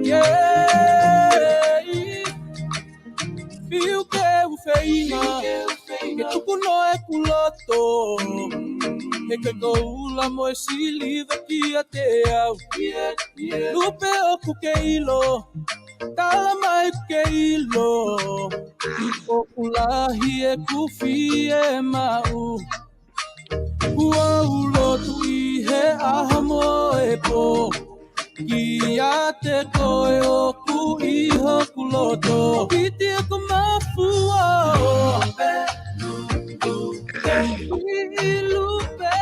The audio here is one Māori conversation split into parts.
Yeah, fio que o feina, que tu não é culoto, e que coula moesi liva que até ao, lupe o cuqueilo, tala mai cuqueilo, populahi e cufi e mau, uaulotu i he ahamo e po. Kia te koe o ku iho kuloto Piti ko mafua o Ilupe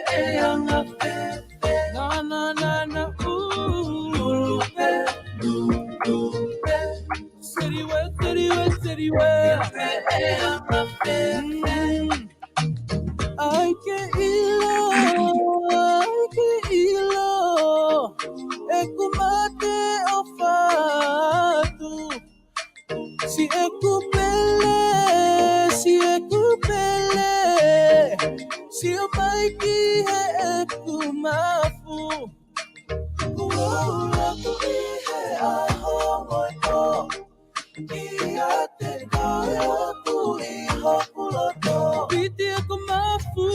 e anga Na na na na Lupe Seriwe Ay que ilo Ekumate o fatu Si ekupele Si o maiki he ekumafu Kuola tui he aho moito Kia te koe o tu iho kuloto Piti ekumafu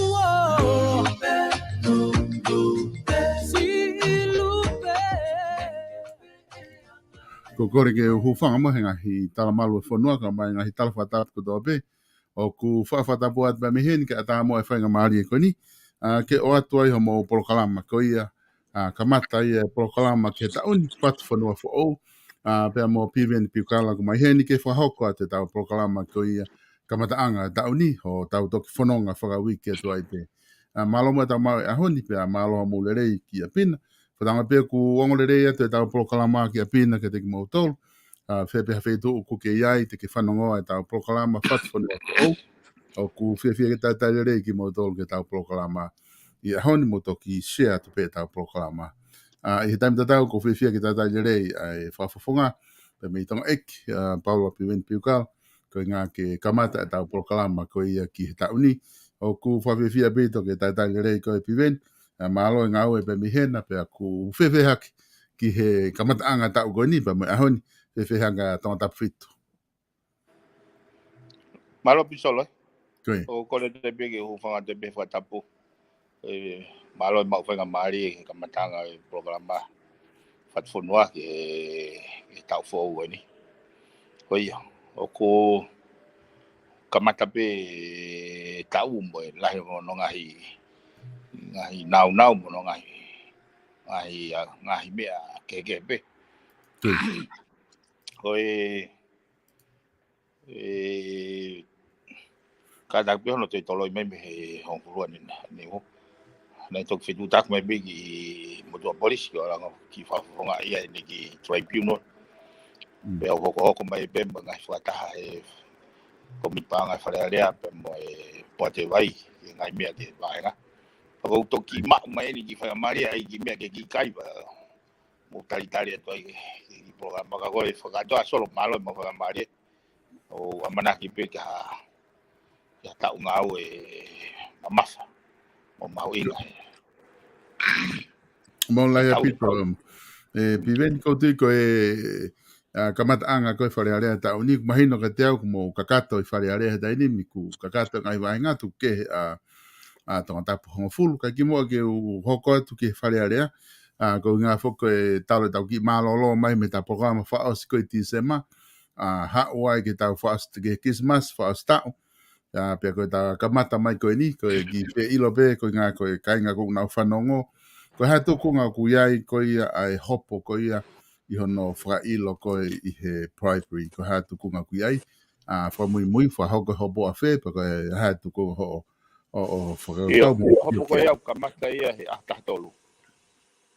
Ko kore ke hufanga mahenga hi tala Malware fonua ka mai ngahi tala whatap ko dobe o ku whawhatapu at ba mihen ke ata mo e whainga maari e koni ke o atu ai homo POLOKALAMA ko ia ka mata ia POLOKALAMA ke taun FATUFONUA fo o pea mo PIVENI PIUKALA ko mai heni ke whahoko a te tau POLOKALAMA ko ia ka mata anga tauni ho tau toki whanonga whakawiki atu ai te malo mo tau mau e ahoni pea malo mo lerei ki a pina Patanga pe ku ongolere ia te tau POLOKALAMA ki a pina ke te ki mautol. Whepe hawhetu ku ke iai te ke whanongoa e tau POLOKALAMA FATUFONUA ko o ku whewhia ke taitarere ki mautol ke tau POLOKALAMA i a honi moto ki share te pe tau POLOKALAMA. I he taim tatau ko whewhia ke taitarere e whafafonga pe me tonga ek PAULA PIVENI PIUKALA ko ngā ke kamata e tau POLOKALAMA ko ia ki he tauni o ku whawhia beto ke taitarere ko e Piveni malo ngā ue pe mihena pe aku whewhehaki ki he kamataanga tau koe ni pa me ahoni whewhehanga tonga tapu whitu. Malo pisolo. Koe. O kore te peke hufanga te pe whatapu. Malo mau whenga maari kamataanga POLOKALAMA FATUFONUA ke tau whou ni. Koe o ko kamata pe tau mo lahi no ngahi nau mo ngahi mea kekepe koe kada pe no te toloi me hong puluan ni ho na tok fitu tak me bigi motor polis ko la ki fa fonga ia ni ki tribunal pe o ko mai pe ngai fata e komipanga fa rea pe mo e pote vai ngai mea te vai nga o toki mai ni ki fa mari ai ki me ke ki kai ba mo talitari to ai ki programa ka ko fa ka solo malo mo fa mari o amana ki pe ka ya ta unga o masa o mau inga mo la ya pito Piveni ko te ko kamataanga ko fa rea ta uni mahino ka te au mo kakato i fa rea ta ini miku kakato ngai vai nga tu ke tonga tapu hongo fulu, ka ki mua ke u hoko atu ke whare area, ko ngā whoko e tau tau ki mālolo mai me tā programa whaos ko i tīsema, hao ai ke tau whaos ke Christmas, whaos tau, pia ko tā kamata mai ko ni, ko e ki pe ilo pe, ko ngā ko e kainga ko ngā whanongo, ko hatu ko ngā ku iai ko ia ai hopo ko ia, i hono whaka ilo ko i he primary, ko hatu ko ngā ku iai, whamui mui, whahoko hopo a whe, pa ko e hatu ko ho o whakatau mo. Hopo ko iau kamata ia he atatolu.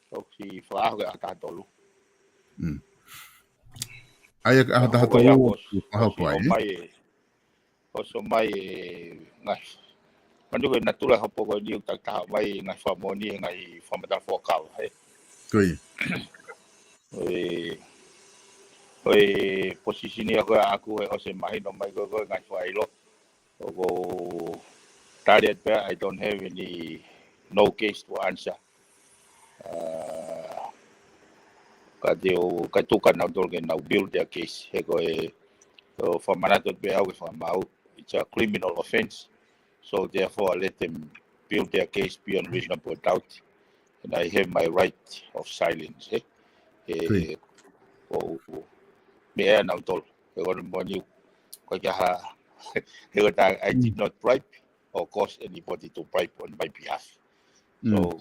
O si whaaho ke atatolu. Ai atatolu, hopo ai. Oso mai ngai. Mandu ke natura hopo ko diu tak mai ngai whamoni ngai whamata whakau. Koi. Oi posisi ni aku o se mai no mai go ngai failo. O target there I don't have any no case to answer. Ka tukan na dol na build their case. So for manatot be au it's a criminal offense. So therefore I let them build their case beyond reasonable doubt. And I have my right of silence. Me na tol. I did not bribe or cause anybody to bribe on my behalf. So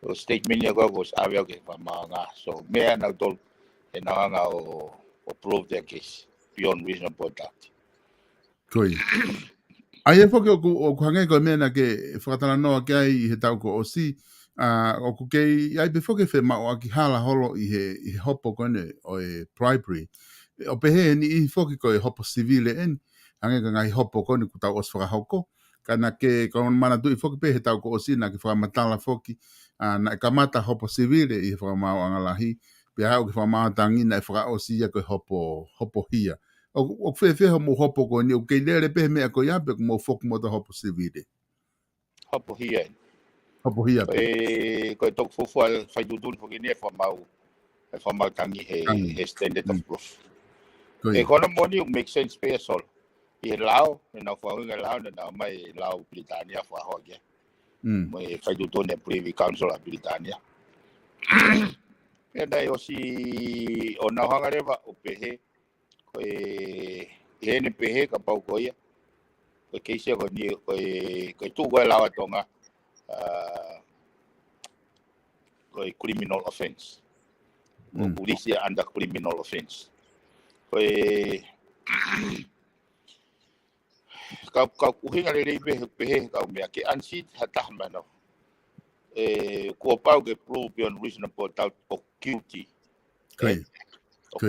the statement niya was aware ke pamanga. So me na tol na nga o prove their case beyond reasonable doubt. Koi. Ai e whake o hangai koe mea na ke whakatana noa ke ai he tau ko o si, o ku kei, ai pe whake whe mao aki hala holo i he hopo kone o e bribery. O pehe ni i whake koe hopo civile en, hangai ka ngai hopo kone ku tau os whakahoko, ka na ke kon mana tu i whake pehe tau ko o si na ke whakamatala whake, na e kamata hopo civile i he whakamao angalahi, pe hau ke whakamao tangina e whaka o si ia koe hopo hia. O fe mo hopo ko ni o ke lere pe me ko ya pe mo fok mo da hopo civile Hopo hia pe ko tok fofal fai dudun fo ni fa mau tangi he standard of proof e kono moni make sense pe sol e lao na fa nga lao na mai lao Britania fa ho ge mo e fai dudun e privy council a Britania e dai o si o na hanga reva o pehe e ne pehe ka pau ko ia ko keisia ko ni ko tu ko lawa tonga ko criminal offense ko polisi under criminal offense ko ka uhinga le pehe ka me ke ansit hata mano ko pau ke prove beyond reasonable doubt of guilty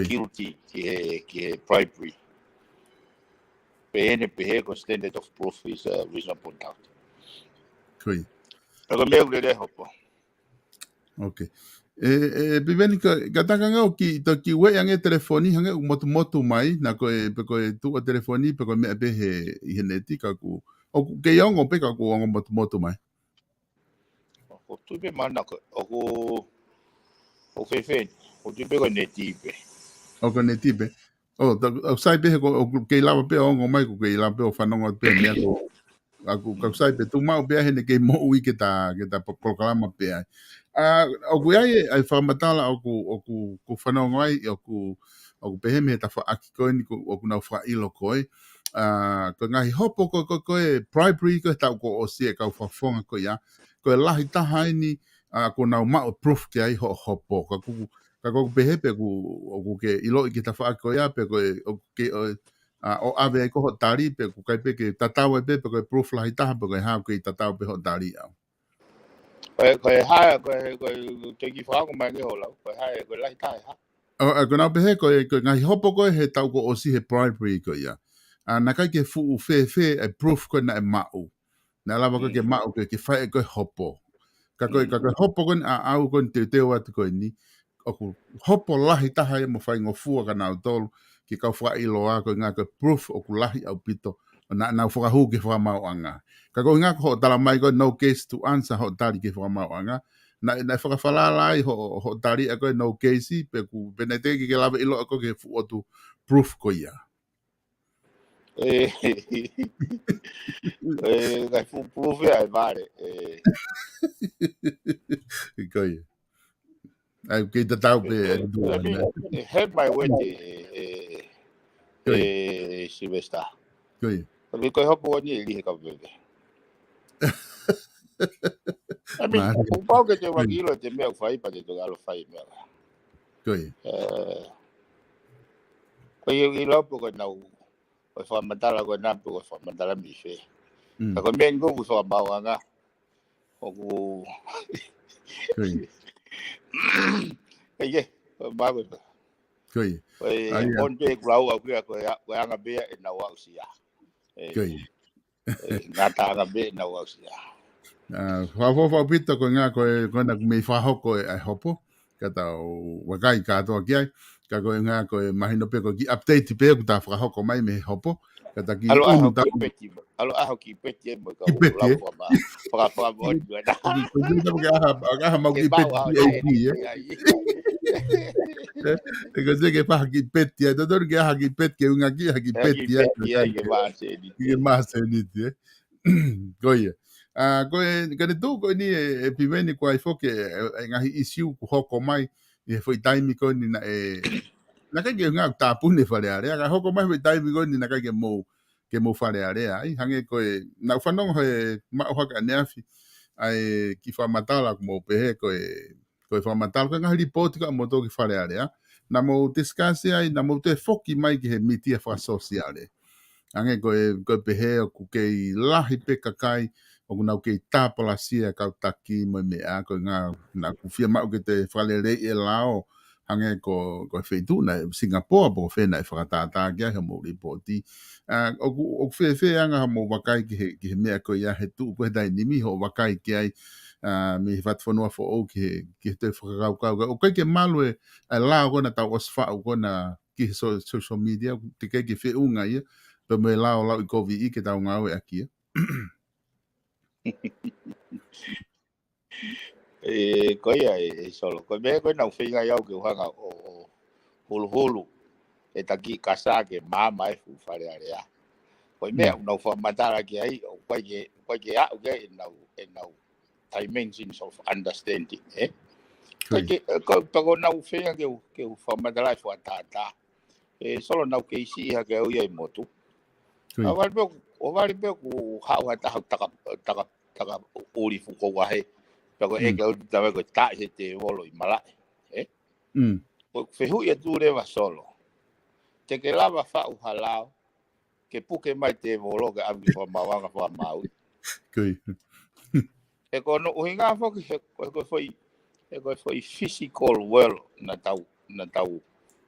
guilty ke bribery PNP ko standard of proof is reasonable doubt. Koi. Ako me ule hopo. Okay. Piveni ka taka ngau ki we yang e telefoni hanga motu mai na ko tu o telefoni pe ko me be he neti ka ku o ke yong o pe ka ku motu mai. O tu be mana ko o fefe o tu be ko neti be. O ko neti be. O sai be ko ke lava pe o mai ko ke lava pe o fanonga pe me ko aku ka sai pe tu mau pe he ne ke mo ui ke ta POLOKALAMA pe ai. O ku ai whamatala o ku whanau ngai o ku pehe me ta wha aki koe ni o ku nau wha ilo koe. Ko ngahi hopo koe bribery koe tau ko o sie kau whafonga koe ia. Koe lahi taha ni ko nau mao proof ke ai hopo. Ka ku pehe pe ku ke ilo i ke ta wha aki koe ia pe koe o ke o ave ai ko tari pe ku kai pe ke tatau pe ko proof la ita pe ko ha ko tatau pe ho tari au ko ha ko te ki fa ko mai ke hola ko ha ko la ita ha ko na pe ko ngai hopo ko he tau ko o si he bribery ko ya na kai ke fu fe e proof ko na e mau na lava ko ke mau ke fa ko hopo ka hopo ko au ko te wa ko ni o ku hopo la ita ha mo fa ngofu ka na tol ki ka fa ilo a ko nga ko proof o ku lahi au pito na fa hu ke fa mau anga ka ko nga ko tala mai ko no case to answer ho tali ke fa mau anga na fa fala lai ho tali ko no case pe ku benete ke lava ilo ko ke fu o tu proof ko ya ga fu proof ai vale ko ya ai ke tatau pe have my way Silvesta ko ya ko hopo ni li ka bebe I mean, kung pao ka te magilo te mea fai pa te togalo fai mea. Koi. Ko yung ilo po ko na ko fa matala ko na po ko fa matala mi fe. Ko men ko so bawa nga. Ko Koi. Ye, bago. Koi. On pe grau ko ko anga be na wa sia. Koi. Ngata anga be na wa sia. Whawhawhau pita ko ngā koe na mei whahoko ai hopo, kata o wakai katoa ki ai, ka koe ngā koe mahino pe ko ki update pe ku ta whahoko mai me hopo, kata ki unu tau alo aho ki peti mo ka ki hulu peti lau e. pa mo na Ki koe tau ke aha mau ke ki bau peti aho ki na AP e. E ko se ke paha ki peti e, tator ke aha ki peti ke unga ki aha ki ki peti e. peti ai ke va se ni Ki maa se niti e. Koe koe kare tō koe ni e pimeni ko ai foke e ngahi isiu ku hoko mai e foi taimi koe ni na na kai ke ngā tāpune whare area ka hoko mai foi taimi koe ni na kai ke mou whare area ai hange koe na whanongo he mao haka neafi ai ki whamatala ku mou pehe koe whamatala koe ngahi ripoti ka mo tō ki whare area na mou discuss ai na mou te foki mai ki he mitia whasosiale ange koe pehe o ku kei lahi pe kakai o ku nau kei tāpalasia kau taki mo mea koe ngā na ku fia mau ke te whalere e lao ange ko whaitu na Singapore po whena e whakatātā kia he mo ripoti o ku whewhe anga mo wakai ki he mea koe ia he tu koe dai nimi ho wakai ki ai me FATUFONUA fo o ki te whakakau o kai ke Malware ai lao kona tau oswhau kona ki social media te kei ke whiunga ia pe me lao i kovi I ke tau ngau e akia. Koe ia e solo. Koe mea koe nau whinga iau ke uhanga o hulu e taki kasa ke mama e whare area. Koe mea nau whamatara ki ai o koe ke au ke e nau dimensions of understanding. Koe nau whinga ke whamatara e whatata. Solo nau ke isi iha ke au ia I motu. O wari pe ku hau hata hau taka uri fuko wahe. Pako e ke au tawe ko tae he te wolo I malae. Ko whehu ia tu rewa solo. Te ke lava whau halao. Ke puke mai te wolo ke awi whamawanga whamau. E ko no uhinga whoki e koe foi physical world na tau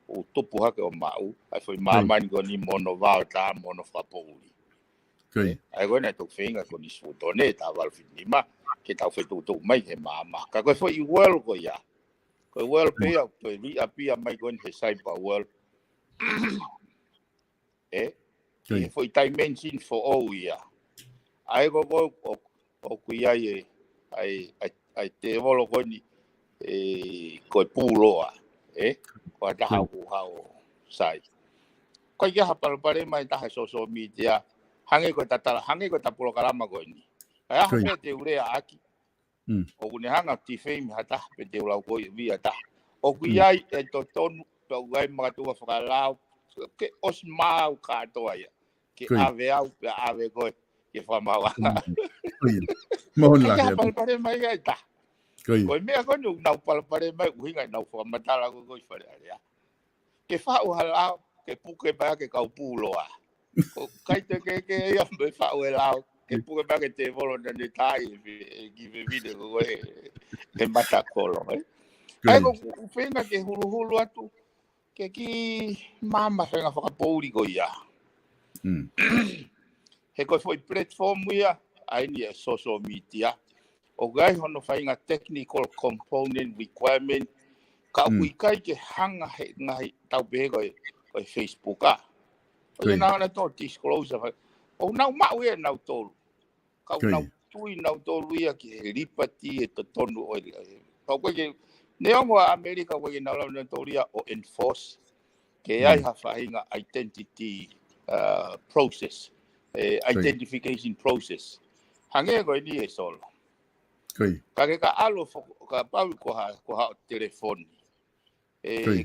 o topu hake o mau. Ai foi mamani ko ni mono vao ta mono whapouri. Ai koe nei tuk whinga ko ni sutone ta walwhinima. Ke tau whetu mai he mama. Ka koe foi world ko ia. Koe world pia, koe ria pia mai koe he cyber world. E foi dimension for all ia. Ai ko o kui ai te wolo koe ni koe pūloa. Koe taha ku hao sai. Koe kia hapalapare mai taha social media. Hange koe ta POLOKALAMA koe ni. Ai aha mea te urea aki. O kune hanga ti fame hata pe te ulau koe via ta. O kui ai e to tonu pe uai makatua whakalao. Ke os mau katoa ia. Ke ave au pe ave koe. Ke whamawa. Kai hapalapare mai ai ta. Koe mea koe nau palapare mai uhinga nau whamatala koe whare area. Ke whau halao. Ke puke mai ke kau pūloa. Kai te ke ia me whau e lao. Ke puke mai ke te volo na ne tai ki me vide koe e mata kolo. Ai ko whenga ke hulu atu. Ke ki mama whenga whakapouri ko ia. He koe foi platform ia. Ai ni e social media. O gai hono whainga technical component requirement. Ka ui kai ke hanga he ngahi tau pehe koe Facebook a. O ia nao na tō disclosure. O nau mau ia nau tōru. Kau nau tui nau tōru ia ki he ripati e to tonu o ia. Kau koe ke neongo a Amerika koe ke nau lau na tōru ia o enforce. Ke ai ha whainga identity process. Identification process. Hange koe ni e solo. Ka ke ka alo ka pau ko ha telefoni.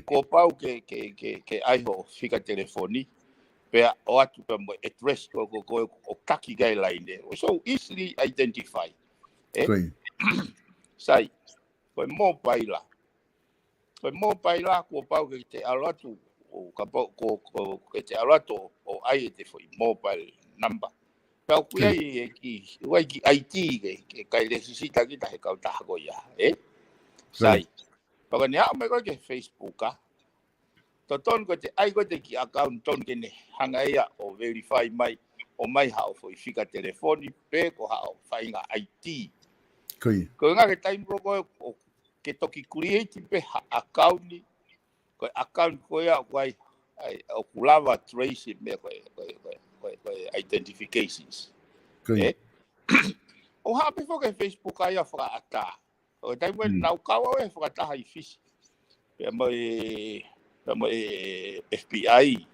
Ko pau ke ai ho fika telefoni. Pea o atu pe mo address ko o kaki gai line. So easily identify. Sai. Ko mobile. Ko mobile ko pau ke te alo atu o ka ko ke te alo atu o ai te foi mobile number. Pau ku ai ki wai ki IT ke kai le sisita ki ta he kau ta ko ia. Sai. Paka ni a me ko ke Facebook a. Ton ko te ai ko te ki account ton ke ne hanga ia o verify mai o mai hao foi fika telefoni pe ko hao whainga IT Koi. Ko nga ke time ko ke toki create pe account ni ko account ko ya wai o kulava trace me ko identifications. Koi. O hape fo ke Facebook ai fa ata. O time when now kawa e fa ata hi fish. Pe mo FBI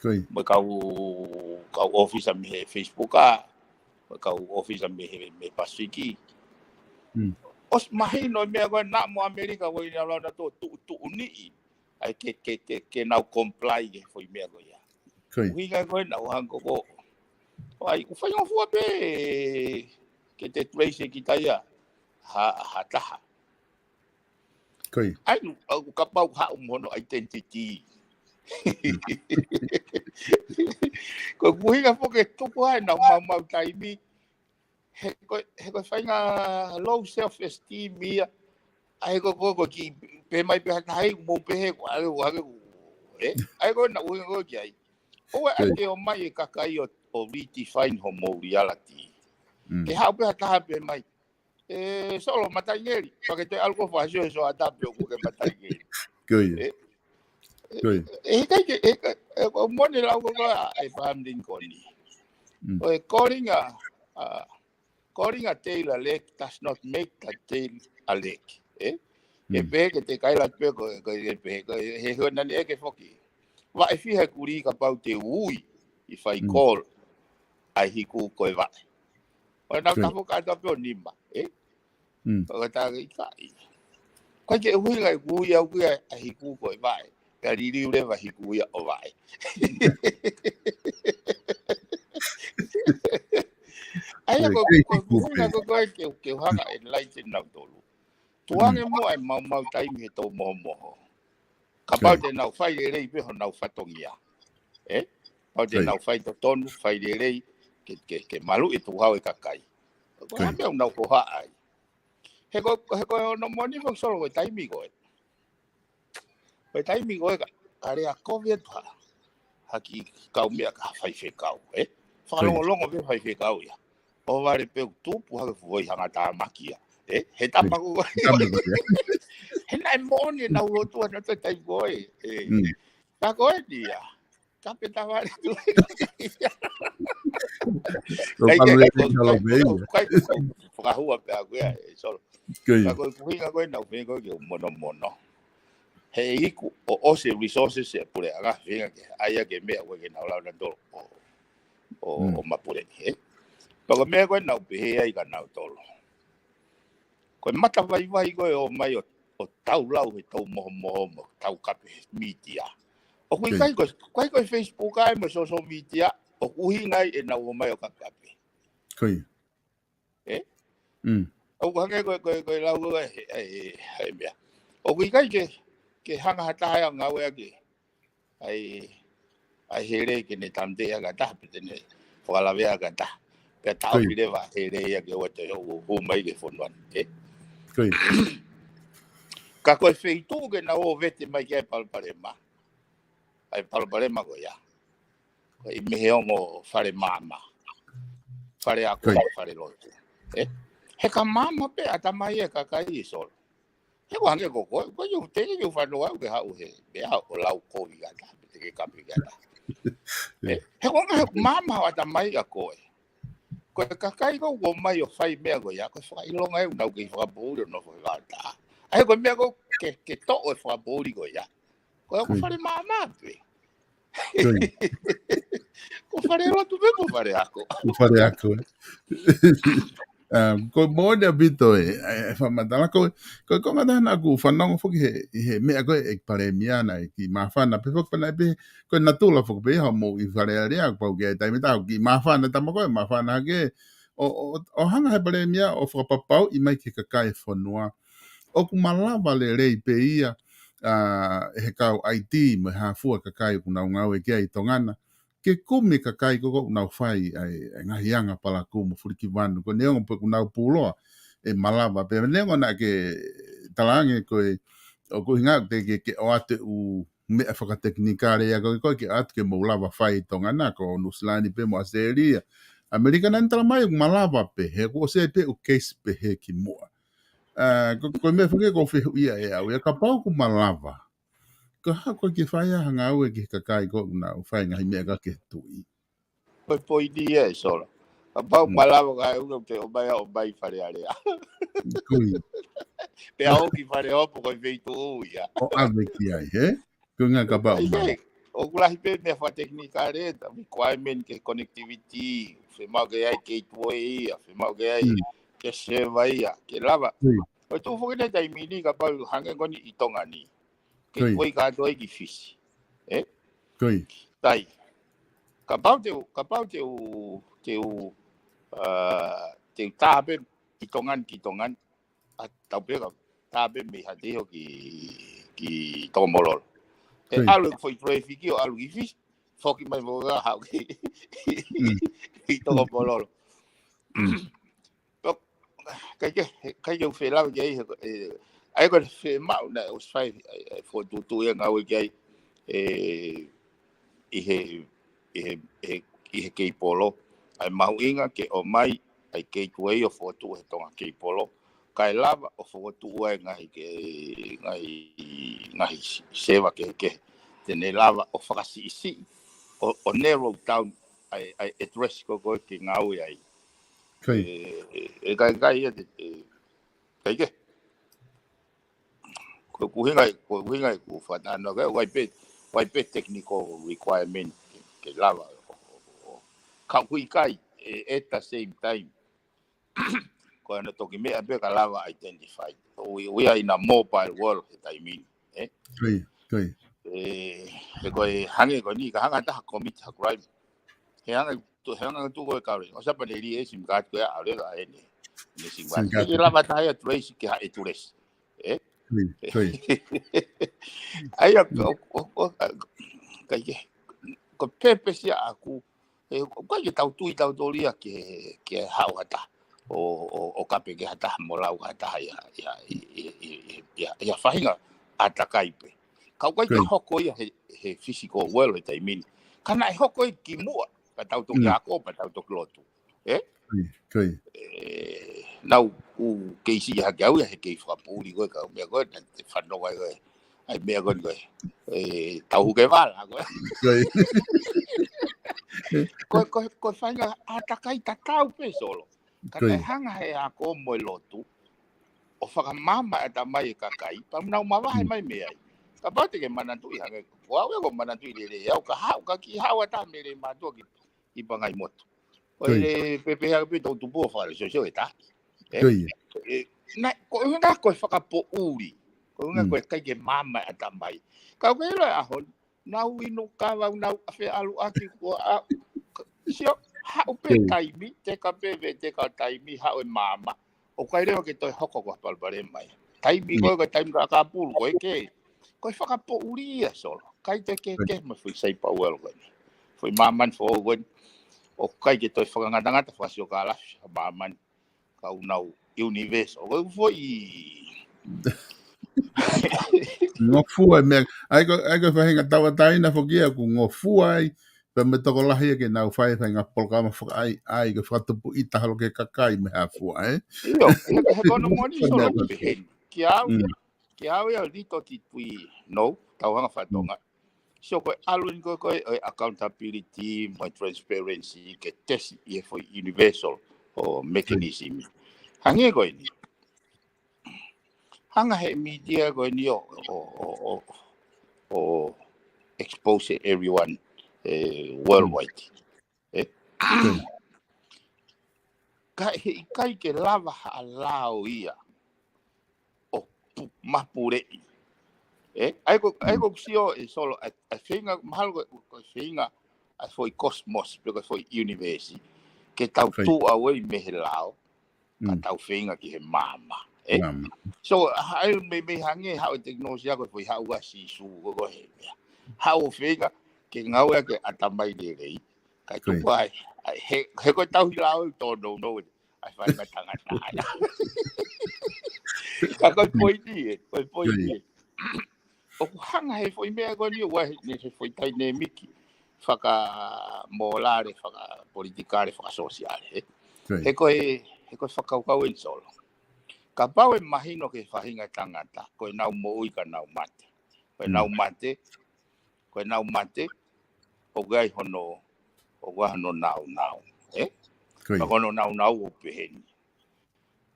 Koi. mo kau office me Facebook kau office me Pasifiki. Os mahino me agora na mo America wo ina lá tu uni ai que não comply foi me agora. Ui ga go na hango ko. Ai ku fai un fu pe que te trace que tá ya ha ta. Koi. Ai o kapau ha mono identity. Ko kui ga fo que tu ko na mau taimi. He ko fai nga low self esteem mia. Ai ko ki pe mai pe hai mo pe he ko ai ko na u ko ki ai o ai ke o mai ka kai o redefine homo reality ke ha pe ta pe mai solo matangeli pa que te algo fácil so ata pe ko ke matangeli kai ke o mo ni la ko ai fam din ko ni o calling a tail a leg does not make the tail a leg e pe que te kai la pe ko he ho na le ke foki va e fi he kuri ka pau te ui if I call ai hiku ko va o na ta foka ta pe ni ma o ta ka ke ui ga ui ya ui ai hiku ko va ka ri ri le va hiku ya o va ai ko ke hanga enlighten na tolu tuange mo ai mau tai mi to mo kapau te nau fai rei pe ho nau fatongia pau te nau fai to tonu fai rei ke malu e tu hau e kakai ko ha pe nau ko ha ai he ko no moni fo solo tai mi go ka are a covid haki kau mea ka fai fe kau fa longo pe fai fe kau ya o vale pe tu pu ha fu i hanga ta makia he tapa ko he nai moni na o tu na te tai boy ta ko dia ta pe ta va tu kai ka hua pe a ko solo ka ko fu ga ko na fe ko mono he iku o se resources se pure aga venga que haya que me agua que na la do o mapure Pag me ko na pe ai ka na tolo. Ko mata vai ko o mai o tau lau e tau mo tau kape media. O ko Facebook ai mo social media o kuhingai e na o mai o kape. Koi. O ko lau ko ai mea. O ke hanga hata nga we ke ai here ke ne tamte ga ta pe ne. Fala vea ga ta. Pe tau pide va hele ya ke o te o mai ke fonwan ka ko feitu ke na o vete mai ke palparema ai palparema ko ya ko i me o fare mama fare ako fare lote he ka mama pe ata mai ka kai sol he ko ange ko yo te yo fa no ke ha o he be ha o lau ko i ga ta ke ka pe ga ta he ko mama ata mai ka ko ko kakai ko go mai o fai mea go ya ko fai longa e na ke fa bolo no fa ta ai ko mea go ke to o fa bolo go ya ko fa mama pe ko fa ro tu be ko fa ako ko mo de bito fa madala ko ngada na ku fa no fo he me ko e pare miana ki ma fa na pe fo na pe ko na tu la fo be ha mo i fa re ya ko ke ta mi ta ki ma fa na ta mo ko ma fa na ke o hanga he pare mia o fo papau i mai ke ka fo noa o ku malava le rei pe ia he kau IT me ha fu ka kai ku na ngau e ke ai tongana ke kumi ka kai ko na fai ai ngahianga pala ku mo furiki vanu ko neon pe ku na pulo e malava pe neon na ke talange ko o ku hinga te ke o ate u me fa teknikare ya ko ke at ke mo lava fai tongana ko no slani pe mo aseria Amerika nan tala mai malava pe he ko se pe o case pe he ki moa. Ko me fake ko fe ia e au ka pau ku malava. Ko ha ko ki fai hanga au ki ka kai ko na o fai ngai me ka ke tui. Poi dia solo. Apa malava ka u te o bai fare ale. Kui. Pe au ki fare o ko ve tu ia. O ave ki ai he. Ko nga ka pau malava. O kula hipe me fa teknika re ta requirement ke connectivity fe ma ke ai ke tuoi fe ma ke ai ke se vai ke lava. O tu fo ke dai mini ka pa hange ko ni itonga ni. Ke tuoi ka tuoi ki fish. Kui. Tai. Ka pau te tabe itongan a tau pe ka tabe me ha te ki tomolol. Alu foi traffic o alu gifis foki mai mo ga ha ki to bololo kai eu fe la ge ai ko fe mau na os fai fo tu e nga we ge he ke polo ai mau inga ke o mai ai ke tuei o fo tu e tonga ke polo kai lava o fo tu e ngai seva ke tene lava o whakasi o narrow down ai address ko ki ngau ai kai kai ke ko kuhinga ku whanano ke wai pe technical requirement ke lava ka kui kai at the same time ko ana toki me abe ka lava identified we are in a mobile world I mean Kai ko hange ko ni ka hanga ta commit a crime hanga tu ko ka o sa pa ri sim card ko a le ga ni sim card ki la batalla trace ki ha etures ai ko ko pepe sia aku ko ye tau tu lia ke hawata o kape ke hata molau hata ya fahinga atakaipe kau ke hoko ia he physical world I mean kana e hoko ki mua ka tau to ya ko pa tau to klotu kai nau u ke si ha ga he ke fa puli ko ka me ko te fa no ai me ko tau ke bala ko fainga atakai tatau pe solo kana hanga he ako mo lotu o fa mama eta mai ka kai pa nau ma vai mai me ai ka pate ke manatu i hange wa ko manatu i le ya ka ki hawa ta me le ma to ki i bangai moto o le pepe ha pe to tu po fa le so eta na ko fa po uri ko nga ko kai ke mama eta mai ka ko le a hon nau inu ka wa nau fe alu aki ko a sio ha o pe kai mi te ka pe te ka tai mi ha o mama o kai le ke to hoko ko pal bare mai tai mi ko tai ka pul ko ke ko whakapo uria solo kai te ke me fui sai pa wel ko ni foi maman fo gon o kai ke to whakangata fasio kala maman ka unau universe o foi ngofua me ai ko fahinga tawa taina fokia ku ngofua ai pe me toko lahi ke nau fai nga polkama ai ko fatupu ita halo ke kakai me hafua yo he kono moni solo pe ki au ya dito ti pui no tawanga fatonga so ko alun ko accountability my transparency ke test ye for universal or mechanism hange ko ni hanga he media ko ni o expose everyone worldwide kai ke lava alao ia mapure ai ko sio solo a finga mal ko finga a foi cosmos porque foi universe que tau tu away me lao ka tau finga ki he mama so ai me hange how technology ko foi how si su ko he how finga ke ngawe ke atamai de rei ka tu pai he ko tau lao to no ai fai na tangata ka foi ni o hanga he foi mea ko ni wa ni foi tai ne miki morale, politicale, sociale. Kai. He koe whakaukau en solo. Ka pau e mahino ke whahinga tangata, koe nau moui ka nau mate. Koe nau mate, o gai hono, nau. Kai. Hono nau o peheni.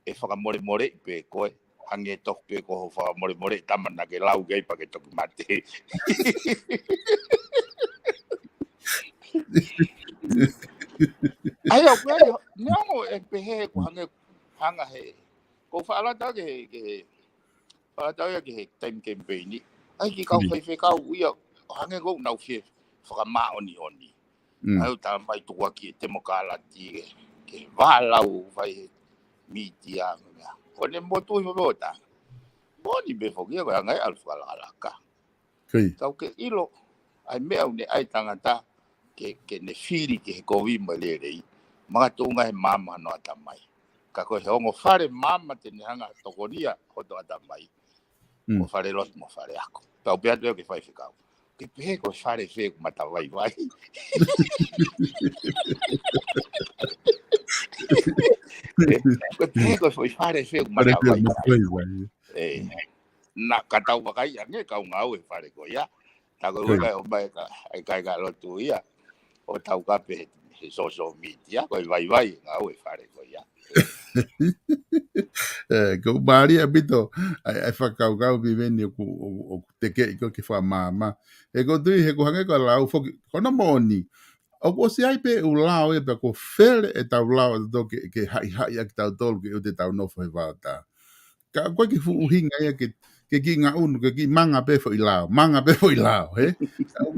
E whakamore pe koe, hange tok pe ko whakamore tamana ke lau gai pa ke toki mate. Ai au koe, neongo e pehe ko hanga he. Ko whaalata ke time campaign. Ai ki kau whai kau ia, hange ko nau whi whakama oni. Ai ta mai tua ki te mokalati ke walau whai media. O ne motu i mota. Boni be fogia ko ngai alfa alaka. Kau ke ilo ai mea ne ai tangata ke ne firi ke ko wi malere. Mga tunga he mama no atamai. Ka ko he ongo fare mama te ne hanga tokonia o to atamai. Ko fare lot mo fare ako. Tau pia ke fai fikau. Ke pe ko fare fe ko mata vai. Ko pe ko fare fe ko mata vai. Na katau bakai nge kau ngau e fare ko ya. Ta ko ka o mai ka ai ka lo tu ya. O tau ka pe social media ko vai ngau e fare ko ya. Ko Maria bito ai whakaukau piveni o te ke ko ki wha mama. E ko tui he ko hange ko lau foki, kona moni. O ko si ai pe u lau e pe ko where e tau lau e to ke hai aki tau tolu ke o te tau nofo he wauta. Ka koe ki fu uhinga ia ke ki ngā unu, ke ki manga pe fo i lau, he?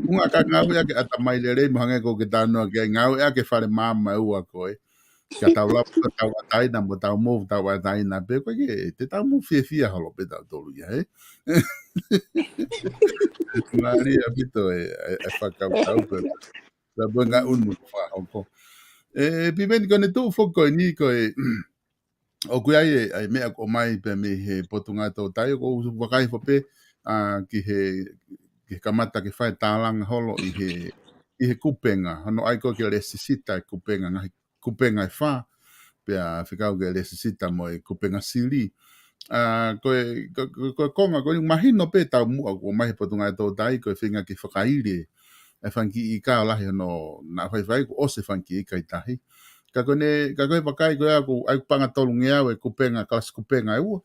Unga ka ngau ia ke atamai le rei mohange ko ke tanoa ke ngau ia ke whare mama ua koe. Ka tau lau tau ataina mo tau mou tau ataina pe koe ke te tau mou fia holo pe tau tolu ia, he? Maria pito e whakau tau pe. Ka bua ngā unu ko whahoko. Pimeni kone tū whoko ni koe o kui ai mea ko mai pe me he potunga tō tai ko usu wakai whape ki he kamata ke whai tālanga holo i he kupenga. Hano ai ko ke resisita e kupenga ngahi kupenga e wha pia whikau ke resisita mo e kupenga sili. Koe konga koe mahino pe tau mua ko mai he potunga tō tai koe whinga ki whakaire e whanki i kā lahi hano na whai ko ose whanki i kai tahi. Ka koe pakai koe aku ai panga tolungi au e kupenga, kalas kupenga e ua.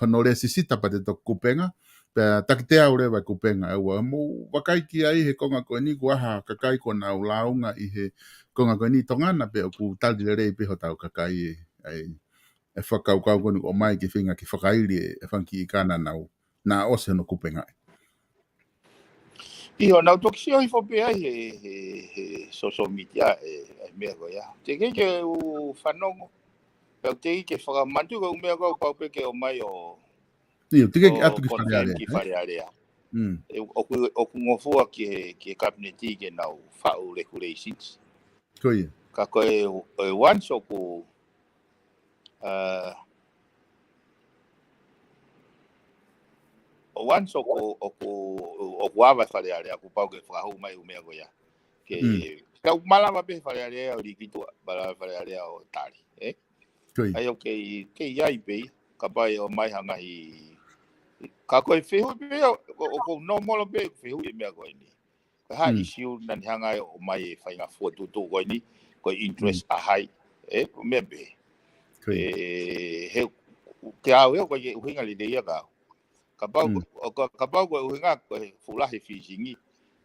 Whano rea sisita pa te toku kupenga. Pea takite au rea vai kupenga e ua. Mo wakai ki ai he konga koe ni ku aha kakai ko na ulaunga i he konga koe ni tongana pe o ku tali le rei peho tau kakai e whakaukau koni o mai ki whinga ki whakairi e whanki i kāna nau. Nā ose no kupenga e. Iho nau toki si oi fope ai he social media e mea ko ya. Te ke u whanongo. Pau te ke whakamantu ko mea ko pau pe ke o mai o Iyo, te ke atu ki wharearea. Ki wharearea. O ku ngofua ki he kabineti ke nau whau regulations. Koe. Ka koe e once o ku o once o ku awa wharearea ku pau ke whakahau mai umea ko ya. Ke kau malama pe wharearea o rikitua, malama wharearea o tari. Ai o ke iai pe, ka pai o mai hangahi. Ka koe whehu pe o ko no molo pe whehu e mea koe ni. Ka ha issue nani hangai o mai e whainga fuatutu koe ni, koe interest ahai. O mea pe. Te au eo koe uhinga li te ia kau. Ka pau koe uhinga koe fulahi fisingi.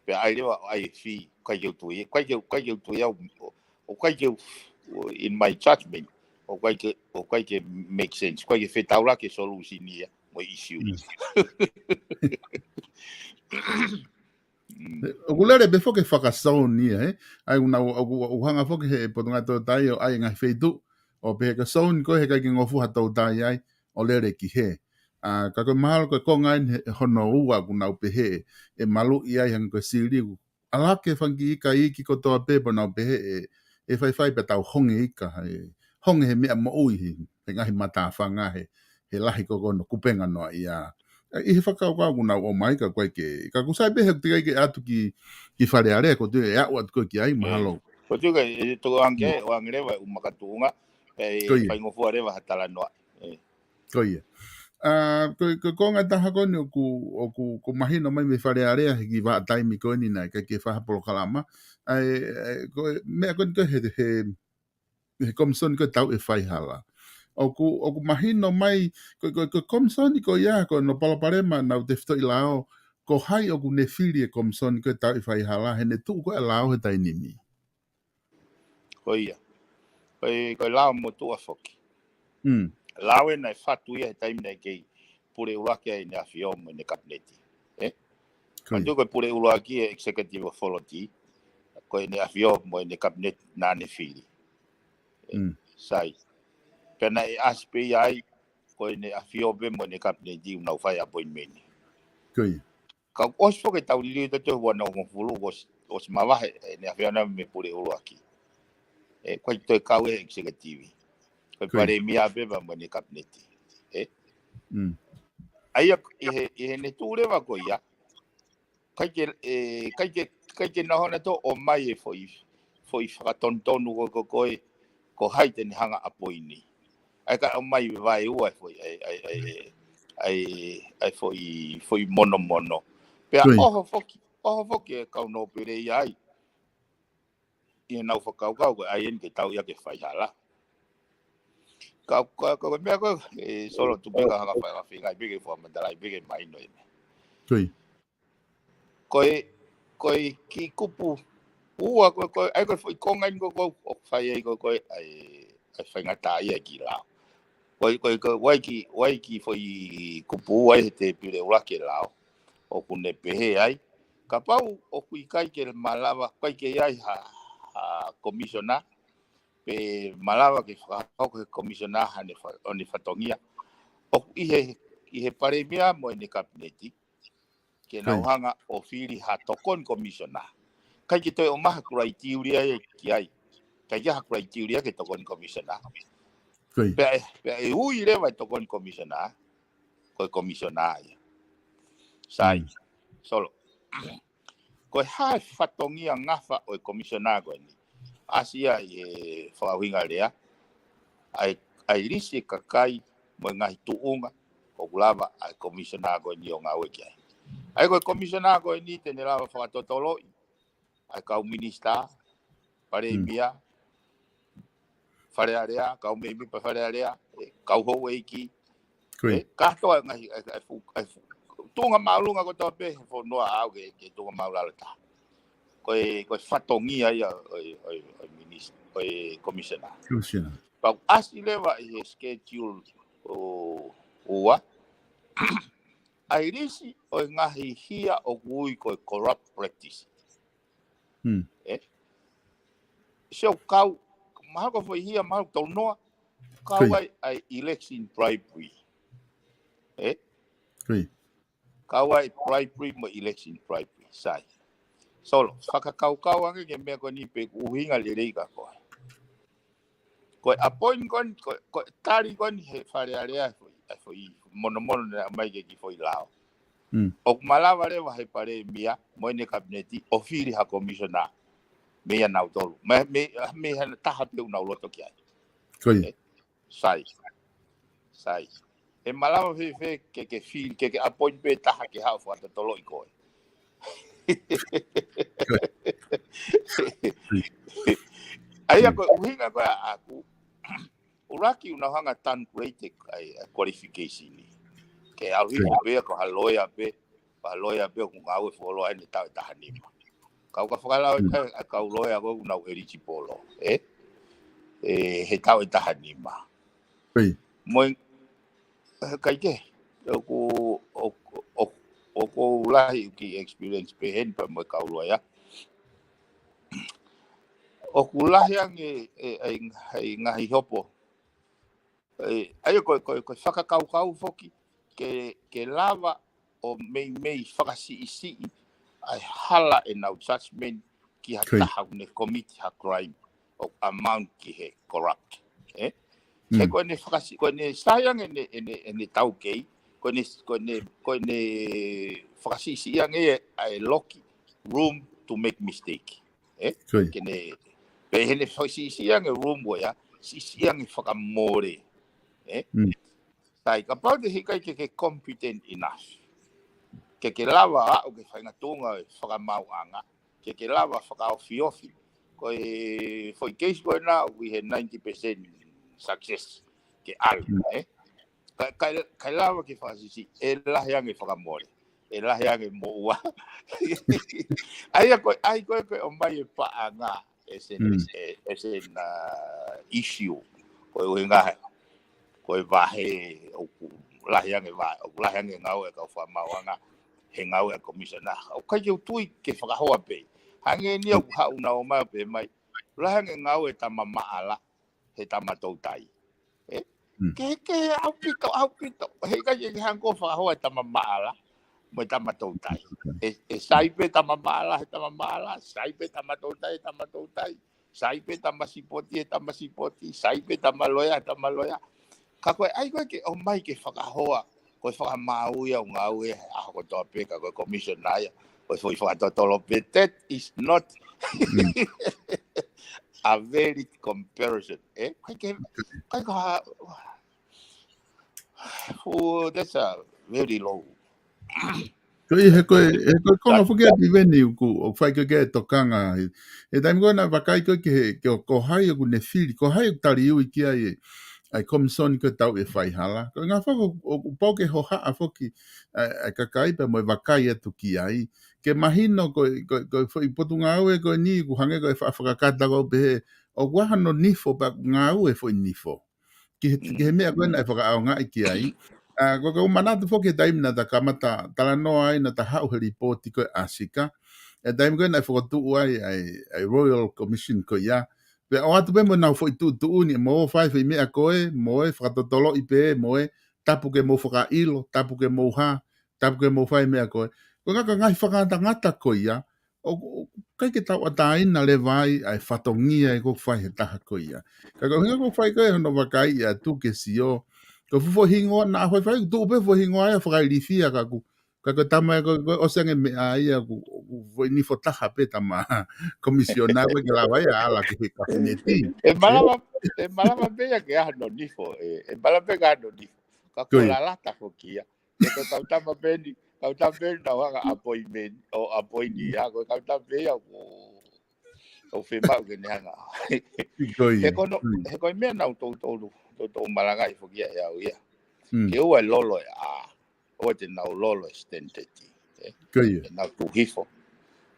Pe ai lewa ai fi kai keu tui o kai keu in my judgment o kai ke make sense kai ke fetaula ke solution ia mo issue o kulere be foke whakasau nia he ai una o hanga foke he potunga tō tai o ai ngai feitu o pe ka saun ko he kai ki ngofu hatau tai ai o lere ki he ka koe mahalo koe konga in hono ua kuna upe he e malu i ai hanga koe siri alake whangi ika iki ko toa pepa na upe he e whai pe tau honge ika honge he mea mo ui he ngahi mata whanga he lahi ko kono kupenga noa ia I he whakauka kuna o mai ka koe ke, ka kusai behe tika ke atu ki wharearea ko te e au atu koe ki ai mahalo. Ko tu ka to ange o angrewa umakatunga e whaingofua rewa hatala noa. Koia. Ko konga taha koni o ku mahino mai me wharearea ki wa taimi koni nai ka ke whaha polokalama. Mea koni ko he komsoni ko tau e whai hala. O ku mahino mai ko komsoni ko ia ko no palaparema na te fito i lao ko hai o ku ne whiri e komsoni ko tau e whai hala he ne tu ko e lao he tainimi. Koia. Ko lao mo tu afoki. Lao e nai fatu ia he taimi nei kei pure uraki ai ne afio mo ne kabineti. Mandu ko pure uraki e executive authority ko ne afio mo ne kabineti na ne whiri. Sai. Pena e aspe ai ko ne afio be mo ne kabineti una whai appointment. Koia. Ka osfo ke tau li to wana o fulu os mawahe ne afio na me pure uraki. Ko to ka we executive. Ko pare mi abe ba mo ne kabineti. Ai e ne ture wa ko ia. Kai ke na hona to o mai e foi whakatontonu ko haite ni hanga apoini. Ai ka o mai vai ua foi ai foi mono. Pea oho foki e kau no pere ai. I nau whakau ai en ke tau ia ke whai hala. Ka mea ko solo tu pega hanga whai whingai bige fo mandalai bige mai no eme. Koe ki kupu ua koe ai koe foi konga ingo koe whai ai koe ai whaingata ia ki lao. Koe waiki foi kupu ua he te pire urake lao o kune pehe ai. Ka pau o kui kai ke malawa kai ke ai ha komisiona pe malawa ke whakau ke komisiona hane whatongia. O ihe pare mea mo ne kabineti ke nauhanga o whiri ha tokon komisiona. Kai ki toi o maha criteria e ki ai. Kai ki ha criteria ke tokon komisiona. Pea e ui rewa tokon komisiona. Koe komisiona ia. Sai. Solo. Koe hae whatongia ngafa o komisiona koe ni. Asia e whakawhinga rea. Ai risi kakai mo ngahi tuunga. O kulava ai komisiona koe ni o ngā weki ai. Ai koe komisiona koe ni tene lawa whakatotolo. Ai kau minista, pare mia, wharearea, kau meimi pa wharearea, kau hou eiki. Katoa ngahi, tunga maulunga ko tō pe, fo noa au ke tunga maulala ta. Koe whatongia ia oi minista, oi komisiona. Pau asi lewa i schedule o ua. Ai risi o ngahi hia o kui koe corrupt practice. So kau mahal ko foi hia mahal tau noa kau ai election bribery. Kau ai bribery mo election bribery sai. Solo whakakau ange ke mea ko ni pe uhinga lerei ka koe. Koe appoint koe tari kon he wharearea foi mono na mai ke ki foi lao. O malawa rewa he pare mia mo ne kabineti o whiri ha komisiona. Mea nau tolu. Me hana taha teu nau loto ki ai. Sai. E malawa fe ke whiri ke appoint pe taha ke hao whata tolo i koe. Ai a koe uhinga koe aku. Uraki una hanga tan creative ai qualification ni. Ke au hiko pe ko haloia pe. Haloia pe ko ngau e folo ai ni tau taha nima. Kau ka whakalau e kau loia ko unau eriti polo. He tau e taha nima. Moi, kai ke. O ko ulahi ki experience pe hen pa mo kau loia. O ku lahi ang e ngahi hopo. Ai ko whakakau foki ke lava o mei whakasi ai hala e nau judgment ki ha taha ne commit ha crime o amount ki he corrupt. He ko ne whakasi ko ne sayang ene tau kei ko ne whakasisi ai loki room to make mistake. Kene pehene whakasisi room wa sisi whakamore. Tai ka pau te hikai ke competent enough. Ke lava o ke whaingatunga whakamauanga. Ke lava whakaofiofi. For case ko na, we had 90% success. Ke alu, Kai lava ke whasisi, e lahi ange whakamore. E lahi ange moua. Ai koe o mai e paanga as an issue. Koe ui ngahe. Koe vahe o lahi ange ngau e kau whamauanga. He ngau e komisiona. O kai ke utui ke whakahoa pe. Hange ni au hauna o mai pe mai. Lahi ange ngau e tama maala. He tama tautai. Ke au pito. He kai ke hango whakahoa e tama maala. Mo tama tautai. E saipe tama maala. He tama maala. Saipe tama tautai. Saipe tama sipoti. Saipe tama loya. Ka koe ai koe ke o mai ke whakahoa. Koe whakamau ia o ngau e. Ko toa peka koe commissioner ia. Koe whakatotolo pe. That is not a very comparison. That's a very low. He konga whukia piveni o whai ke tokanga. E taimi koe na wakai koe ke ko hai o ne whiri. Ko hai o tari ui kia ai komisoni ko tau e whai hala. Ko ngā whako o pau ke ho haa whoki ai kakai pe mo wakai atu ki ai. Ke mahino ko whai potu ngā ue ko ni ku hange ko e whakakata ko pe o wahano nifo pa ngā ue whai nifo. Ki he mea koe na e whakaao ngai ki ai. Ko manatu whoke taimi na ta kamata tala noa ai na ta hau he ripoti koe asika. E taimi koe na e whakatuu ai Royal Commission ko ia. Pe o atu pe mo nau foi tu uni mo fai fai mea koe mo e whakatotolo i pe mo e tapu ke mo whakailo, tapu ke mo ha, tapu ke mo fai mea koe. Ko ngaka ngai whakatangata ko ia. O kai ke tau ataina le vai ai whatongia e ko whai he taha ko ia. Ka ko hinga ko whai koe hono wakai ia tu ke sio. Ko fufo hingoa na hoi whai tu upe fo hingoa ia whakai rifia ka ku. Ka ko tama ko osange mea ia ku ni fo taha pe tama komisiona ko ke la vai ala ke he kafineti. E malama pe ke ano nifo. E malama pe ka ano nifo. Ka ko la lata ko kia. E ko tau tama pe ni. Kau tampil na waka appointment o appointee ha ko kau tampil ya ko firma ke ni hanga he ko me na to malanga i fokia ya ya ke o lolo o te na lolo stenteti na tu hifo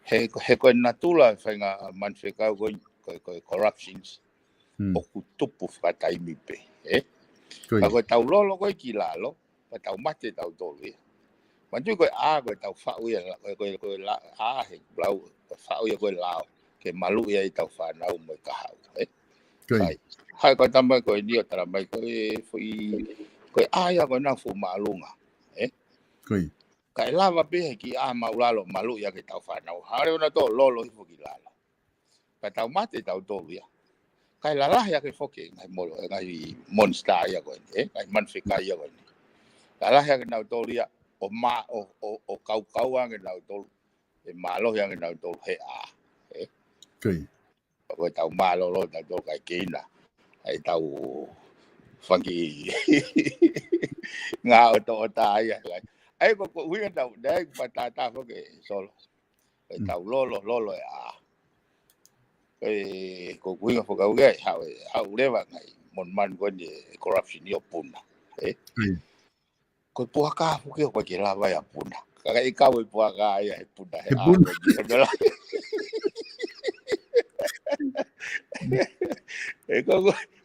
he ko natula fanga manfeka ko corruptions o kutupu fatai mi pe ko tau lolo ko kilalo pa tau mate tau tolu Manju ko ko tau fau ya ko la he blau fau ya ko lao ke malu ya tau fa nau mo ka hau hai ko tamba ko ni otra mai ko ko ya ko na fu malunga ka lava pe ki maulalo malu ya ke tau fa nau hare na to lolo fu ki lalo ka tau mate tau to ya kai la ya ke foke ngai mo ngai monster ya ko ngai manfika ya ko la ya ke na to ya o kau ang nau tol e malo yang nau tol he ko tau malo lo tau tol kai kina ai tau fangi ngao to ta ai ko wi tau dai patata ko ke solo tau lolo ko wi ko ka uge hau leva ngai mon man ko ni corruption yo puna ko puaka fuki ko ke lava ya puna ka ikaw e puaka ya puna he puna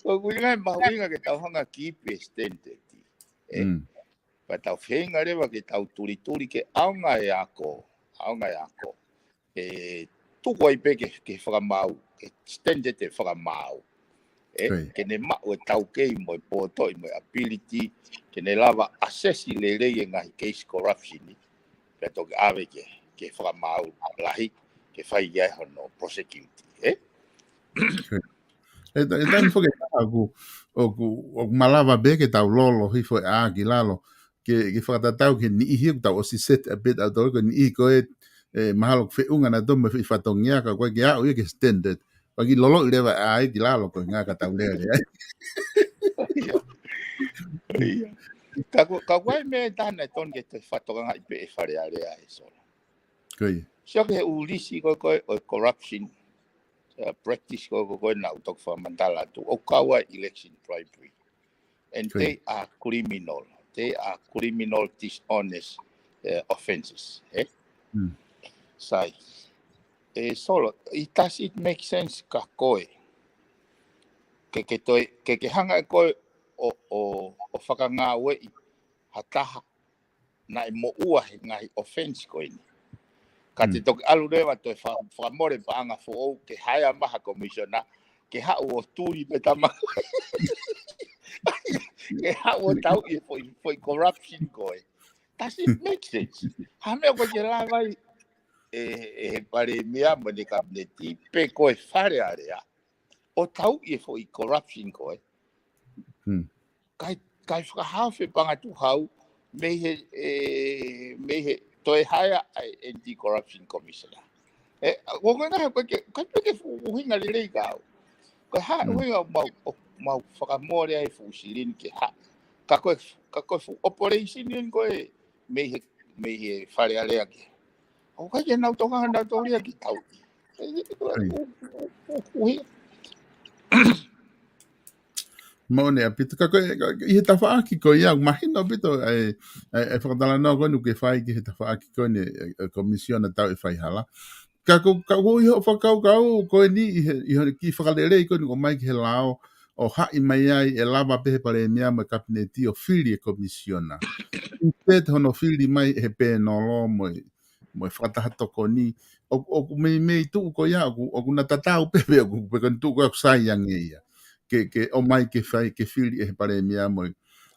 ko ngai mawinga ke tau hanga ki presidente pa tau fenga leva ke tau turi ke aunga yako tu ko ipe ke whakamau ke stende te whakamau ke ne mau e tau kei mo poto mo ability ke ne lava assessi le ngai case corruption ni pe to ave ke whakamau lahi ke whai ia hono prosecute e taimi whoke o malava be ke tau lolo hifo ki lalo ke whakatatau ke ni ihi tau o si set a bit out ko ni ihi ko mahalo fe unga na dome fe fatongia ka ko ke a o ke standard pagi lolo lewa ai ki lalo ko nga ka tau le Ia. Ka wai me tana ton ke te whatonga i pe e whare are a e sora. Koi. Sio ke ulisi ko o corruption practice ko na utok wha mandala tu o kawa election bribery. And Koi. they are criminal. They are criminal dishonest offenses. Sai. Solo, does it make sense ka koe? Ke hanga koe o whakangawe i hataha na i mo ua he ngai offense koe ni. Ka te toki alu rewa toi whamore paanga fo ke haia maha komisiona ke hau o turi me tama. Ke hau o tau i foi corruption koe. Does it make sense? Hamea koe ke lawai e pare mea mo ne kabineti pe koe whare area. O tau i foi corruption koe. Kai whakahawhi panga tu hau me he toi haia anti-corruption commissioner. Ko ngā koe ke fuhinga li rei kau. Koe ha huinga mau whakamore ai fusilin ke ha. Ka koe fu operation in koe me he whare area ke. O kai ke nau tonga nau tonga ki tau. Mone a pito ka i he tawhaaki ko ia mahina pito e whakatala no ko nuke whai ki he tawhaaki ko ne komisiona tau e whai hala. Ka i ho whakau kau ko ni i ho ki whakalere ko nuko mai ki he lao o hai mai ai e lava pehe pare mea me kabineti o whiri e komisiona. Instead hono whiri mai he pe no lo mo whakatahato ko ni o mei tu ko ia o kuna tatau pepe o pekan tu ko sayang ia. Ke o mai ke fai ke whiri e pare mea mo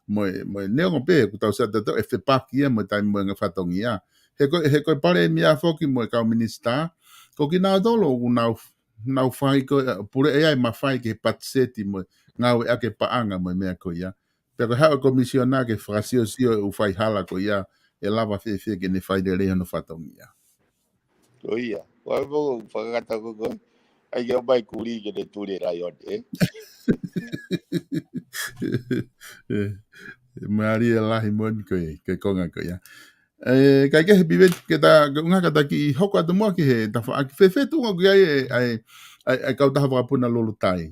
neo pe ku tau sa tato e whepaki ia mo tai mo nga whatongia. He ko pare mea foki mo kau minista ko ki nā dolo ku nau whai ko pure e ai ma whai ke patseti mo ngau e ake paanga mo mea ko ia. Pero hao komisiona ke whakasio sio u whai hala ko ia e lava whewhe ke ne whai de reo no whatongia. Ko ia. Wai mo whakakata ko koe. Ai ke mai kuri ke ne ture rayon, Maria lahi mon ko ke konga ko ia. Kai ke pive ke ta nga ka ta ki hoko atu mo ki he ta fa ki fe tu ngo ai ka ta ha puna lolu tai.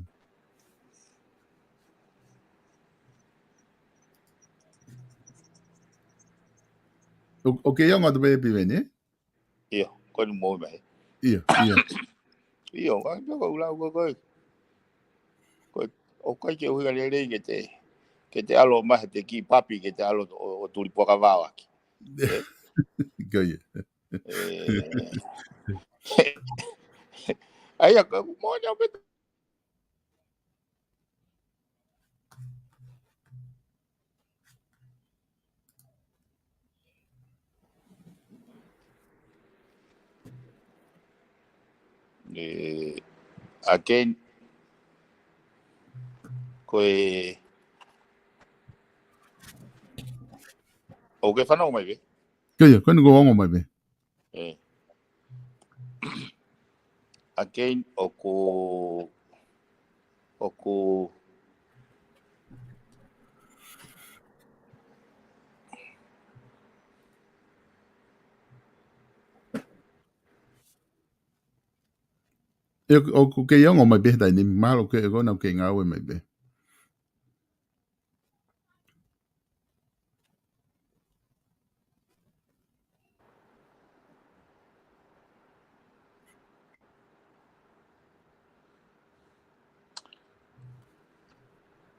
O ke ia ngata be pive ni? Ia, ko ni mo mai. Ia. Ia, wa ko ula ko. O kai ke hui le le ke te alo mai te ki papi ke te alo o turi poka vawa ki. Gai. Ai ka mo nya bet. Again koe o ke whanau mai be? Gai, koe nuko ongo mai be. Again o ku O ke ongo mai be dai ni malo ke go na ke ngawe mai be.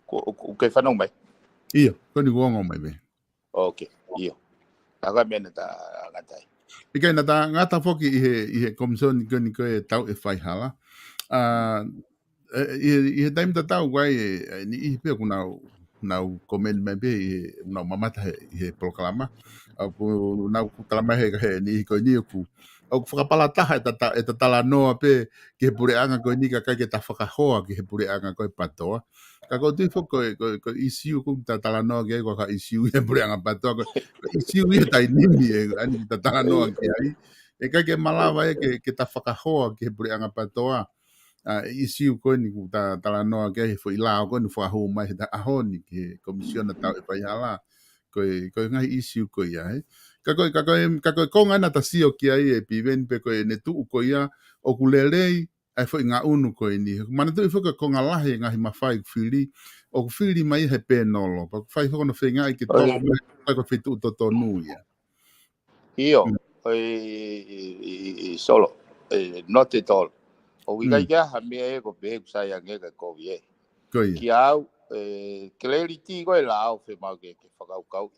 o ke whanau mai? Ia, koe nuko ongo mai be. Okay, ia. Aga mena ta ngatai. Ika na ta ngata foki i he komisioni ni koe tau e whai hala. I he taim ta tau wai ni i pe ku nau komen mai be nau mamata i he POLOKALAMA. Ku nau ku talama he ni koe ni ku o whakapalataha e ta tala noa pe ki he pureanga koe ni ka kai ke ta whakahoa ki he pureanga koe patoa. Ka ko tui ko isiu ko ta tala noa ki ko ka isiu he pureanga patoa ko isiu e tai nimi e ani ta tala noa ki ai. E kai ke malawa e ke ta whakahoa ki he pureanga patoa. Isiu ko ni ta tala noa ki he fo ilao ko ni fo aho mai ta ahoni ki he komisiona tau e pai hala. Ko ngai isiu ko ia he. Ka koe konga na ta sio ki ai e piveni pe koe ne tuu ko ia o kulelei ai fo ngā unu ko ni. Mana tu fo ko ngā lahi ngahi mawhai whiri o whiri mai he pēnolo. Pa whai hono whenga i ke tolo mai ko whitu to nu ia. Io, solo, not at all. O wiga ia ha mea e ko pe kusai ange ka ko ie. Ki au clarity ko e lao fe mau ke whakau kau.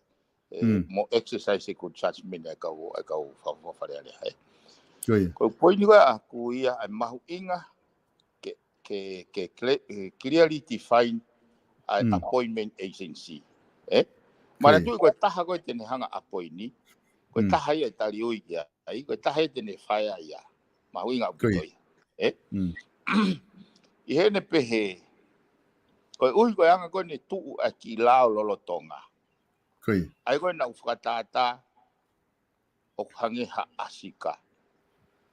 Mo exercise ko judgment e kau whawhawhare ale hai. Ko poini ko aku ia ai mahu inga ke clearly define appointment agency. Mana tu ko taha ko tene hanga appointni. Ko taha ia tali ui ia. Ai ko taha tene whaia ia. Mahu inga butoi. I hene pehe. Ko ui ko anga ko ne tuu a ki lao lolotonga. Ai koe na whakatata o hange ha asika.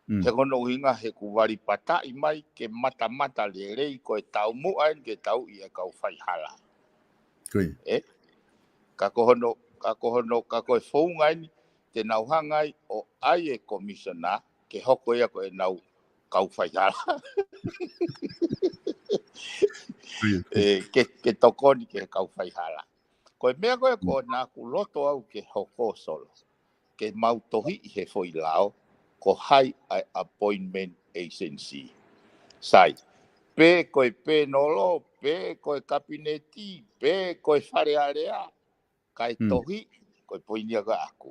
He kono uhinga he kuwari pata i mai ke mata le rei koe tau muain ke tau ia kau whaihala. Ka koe whaungaini te nauhangai o ai e komisiona ke hoko ia koe nau kau whaihala. Ke tokoni ke kau whaihala. Koe mea koe ko nā kuloto au ke hoko solo. Ke mautohi i he foi lao, ko hai ai appointment agency. Sai, pe koe pe nolo, pe koe kabineti, pe koe wharearea, kai tohi, koe poinia ka aku.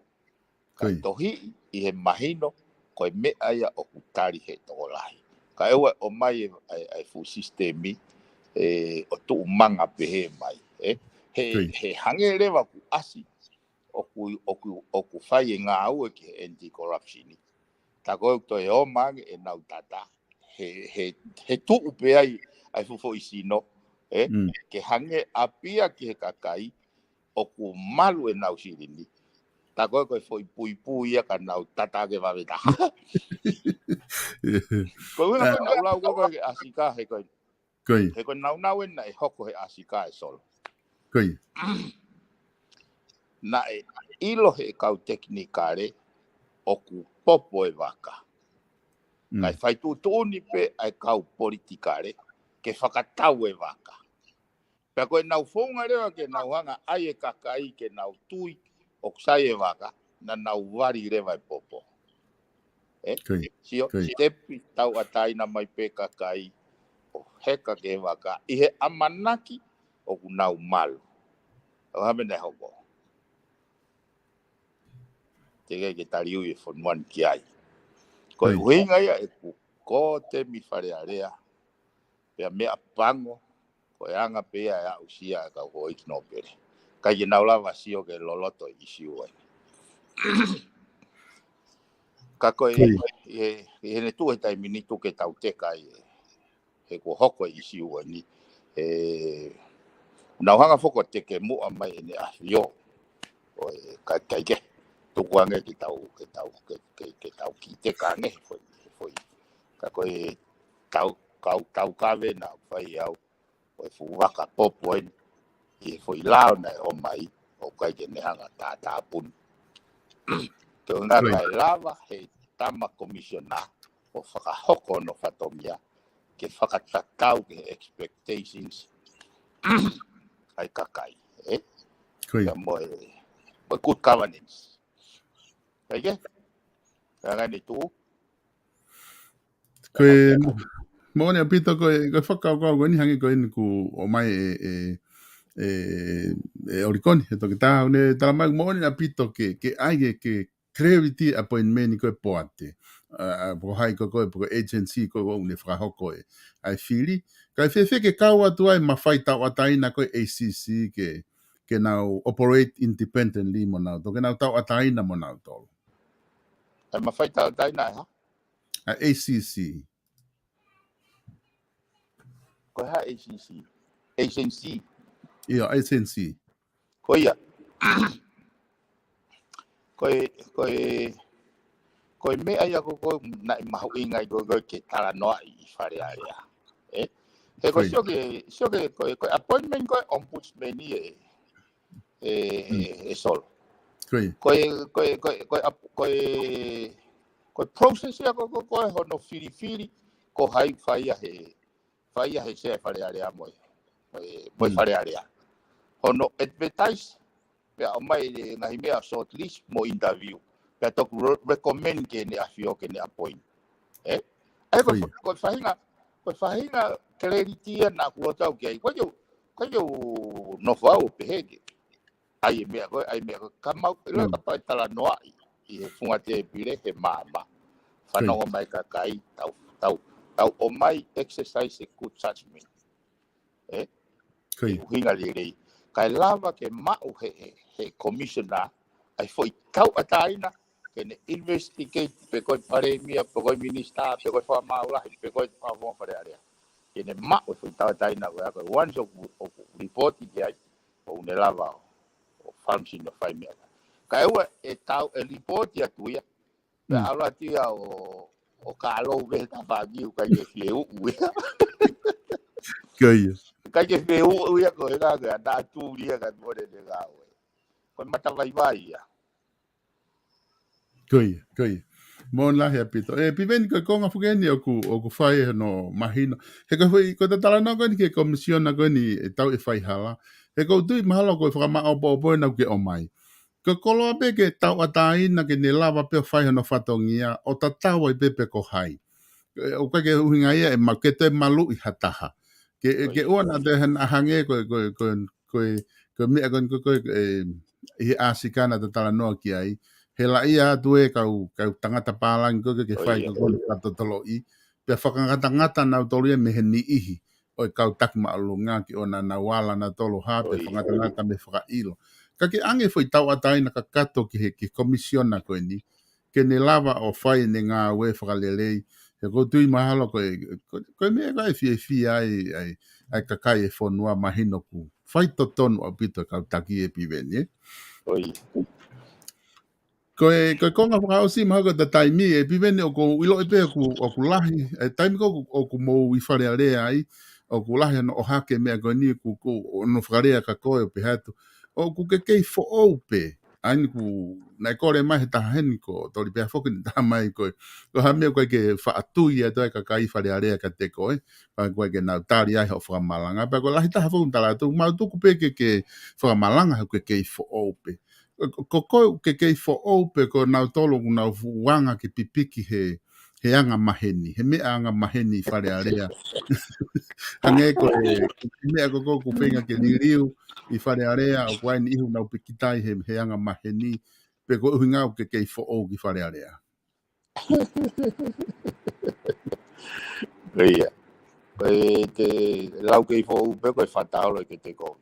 Kai tohi i he mahino, koe mea ia o kutari he tokolahi. Ka ewe o mai ai fu sistemi, o tuu manga pehe mai, he hange rewa ku asi oku fai e ngā ue ki anti-corruption. Ta koe to e o mange e nau tata. He tuu pe ai fufo i sino. Ke hange apia ki he kakai oku malu e nau sirini. Ta koe foi pui ia ka nau tata ke waweta. Koe wina koe nau lau koe ke asika he koe. He koe nau e na e hoko he asika e solo. Na e ilo he kau teknikare oku popo e waka. Kai whaitu tūni pe ai kau politikare ke whakatau e waka. Pea koe nau whonga rewa ke nau hanga ai e kakai ke nau tui o ksai e waka na nau wari rewa e popo. Sio, tepi tau ataina mai pe kakai o heka ke waka i he amanaki o ku nau malu. O hame ne hoko. Tega ke tariu e whanuan ki ai. Ko e uhinga ia e ku ko te mi wharearea. Pea mea pango, ko e anga pea e au sia e kau hoi kino pere. Kai ke naulawa sio ke loloto i siu ai. Ka koe e hene tu e tai minitu ke tau teka e ko hoko i siu ai ni. Nauhanga foko teke mua mai e ne ahio. O e kai ke. Tukuange ki tau ki te kange foi ka koe tau kawe na whai au o e fuwaka popo i foi lao na o mai o kai ke nehanga tā pun te unga kai lava he tama komisiona o whakahoko no whatomia ke whakatakau ke expectations ai kakai ka moe good governance. Kaya kaya ni tu. Koe mo ne apito koe whakau kau ni hangi koe ni ku o mai orikoni he toki tāu ne talamai mo ne apito ke ai ke clarity appointment ni koe poate. Po hai koe po agency koe o ne whakahoko ai whiri. Kai whewhe ke kau atu ai mawhai tau ataina koe ACC ke nau operate independently mo nau. Toke nau tau ataina mo nau tolu. Ai mawhai tau taina ha. ACC. Ko ha ACC. ACC. Ia, ACC. Ko ia. Ko me ai ko na mahu inga ko ke tala noa I whare area. He ko sioke ko appointment ko ombudsman e sol. Ko process ya ko hono firi ko hai fai he se whare area mo whare area. Hono advertise pe o mai ngahi mea short list mo interview. Pe tok recommend ke ne afio ke ne appoint. Ai ko whahinga clarity na ko tau ke ko yo no fau pe he. Ai mea ko kamau lo ka pa tala noa I he funga te pire he mama. Whanongo mai ka kai tau o mai exercise e good judgment. Hinga lirei. Kai lava ke mau he commissioner ai foi tau ataina ke ne investigate pe koi pare mia pe koi minister pe koi fa maula pe koi fa mo pare area ke ne mau foi tau ataina ko once of report ke ai o ne lava o function of fai mia kai e tau e report ya tuia pe ala tia o kalo ve ta fa giu kai ke fiu kai ke fiu ia ko ga da tu ria ga mo de ga ko mata vai ya Koi. Mo lahi apito. Piveni ko konga fukeni o ku whai no mahino. He ko te tala no ni ke komisiona ko ni tau e whai hala. He ko tui mahalo ko whakama opo na ke o mai. Ko kolo ape ke tau ataina ke ne lava pe whai no whatongia o ta tau e pepe ko hai. O ka ke uhinga ia e makete malu I hataha. Ke ona te hange ko mea ko e asikana te tala noa ki ai. He la ia atu e kau tangata pālangi ko ke whai ko tolo I. Pea whakangata na utoria me he ni ihi. O kau takma alunga ki ona na wala na tolo ha pe whangata me whakailo. Ka ke ange foi tau atai na kakato ki komisiona ko ni. Ke ne lava o whai ne ngā we whakalelei. He ko tui mahalo ko mea kai fie ai kakai e whonua mahino ku. Whai totonu o pito kau taki e piveni Koe konga whakaosi maha ta taimi e piveni o ko ilo e pe o ku lahi. E taimi ko o ku mou I wharea rea ai. O ku lahi o hake mea koe ni ku no whakarea ka koe o pe hatu. O ku ke kei fo ou pe. Aini ku nai kore mai he taha heni ko tori pea whoki ni taha mai koe. Ko ha mea koe ke whaatui e toi ka kai wharea rea ka te koe. Koe ke nau tari ai ho whakamalanga. Pea koe lahi taha whoki tala tu. Mau tuku pe ke whakamalanga he koe kei fo ou pe. Ko koe ke kei fo ope ko nau tolo ku nau wanga ke pipiki he anga maheni. He mea anga maheni whare area. Hange ko mea ko ku whenga ke liriu I whare area o kwai ni ihu nau pikitai he anga maheni. Pe ko uhi ngau ke kei fo o ki whare area. Ia. Koe te lau kei fo upe koe whataolo ke te koe.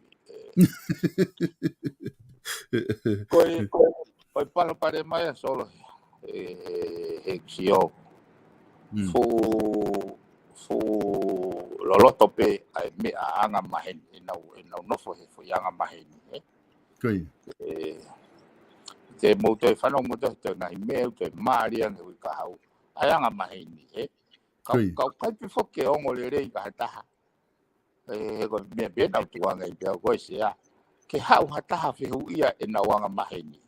Koe palo pare mai a solo he ksio fu loloto pe ai me a anga maheni nau nofo he fu anga maheni te moto e whanau moto te ngai mea te maria nge ui ka hau ai anga maheni kau kaipi foke ongo le rei ka hataha he koe mea bena utuanga I pia koe sea ke hau hataha whihu ia e na wanga maheni.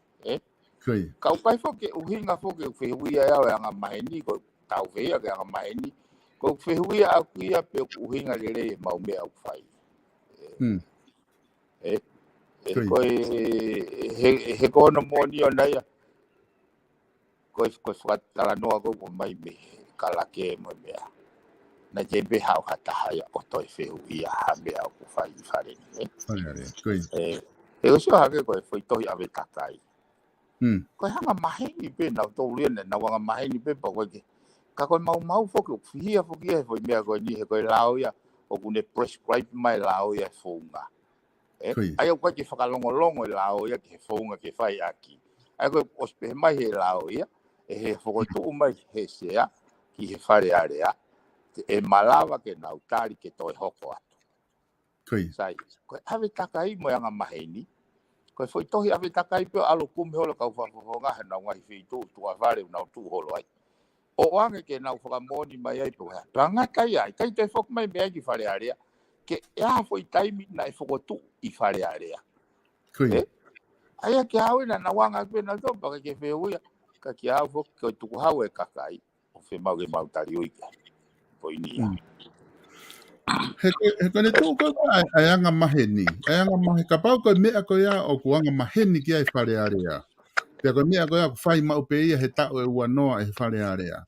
Kau pai foke uhinga foke whihu ia e anga maheni ko tau whia ke anga maheni ko whihu ia aku ia pe uhinga lere e mau mea au whai. Koe he kono moni o naia koe whakatala noa ko mai me kalake mo mea. Na te be hau hataha ia o toi whihu ia ha mea au whai I whare. E o sio hake koe foi tohi ave takai. Koe hanga maheni pe nau tau liene na wanga maheni pe pa koe ke. Ka koe mau foke o whihia foke e foi mea koe ni he koe lao ia o kune prescribe mai lao ia whounga. Ai au koe ke whakalongolongo lao ia ke whounga ke whai aki. Ai koe ospe mai he lao ia he whakotu mai he sea ki he whare area e malawa ke nau tari ke toi hoko atu. Koe. Sai, koe hawe takai mo anga maheni, koe foi tohi hawe takai pio alo kume holo kau whafonga he nau ngai whitu tua whare nau tu holo ai. O ange ke nau whakamoni mai ai pio hea. Ranga kai ai, kai te whok mai mea ki whare area, ke ea foi taimi na e whakotu I whare area. Koe. Aia ke hawe na wanga kwe na topa ke whewuia, ka ki hau whok koe tuku hau e kakai, o whe mau ke mau tari uika. Poinia. He kone tō koe ai anga maheni. Ai anga mahe ka pau koe mea koe ia o ku anga maheni ki ai whare area. Pea koe mea koe ia ku whai mau pe ia he tau e ua noa e whare area.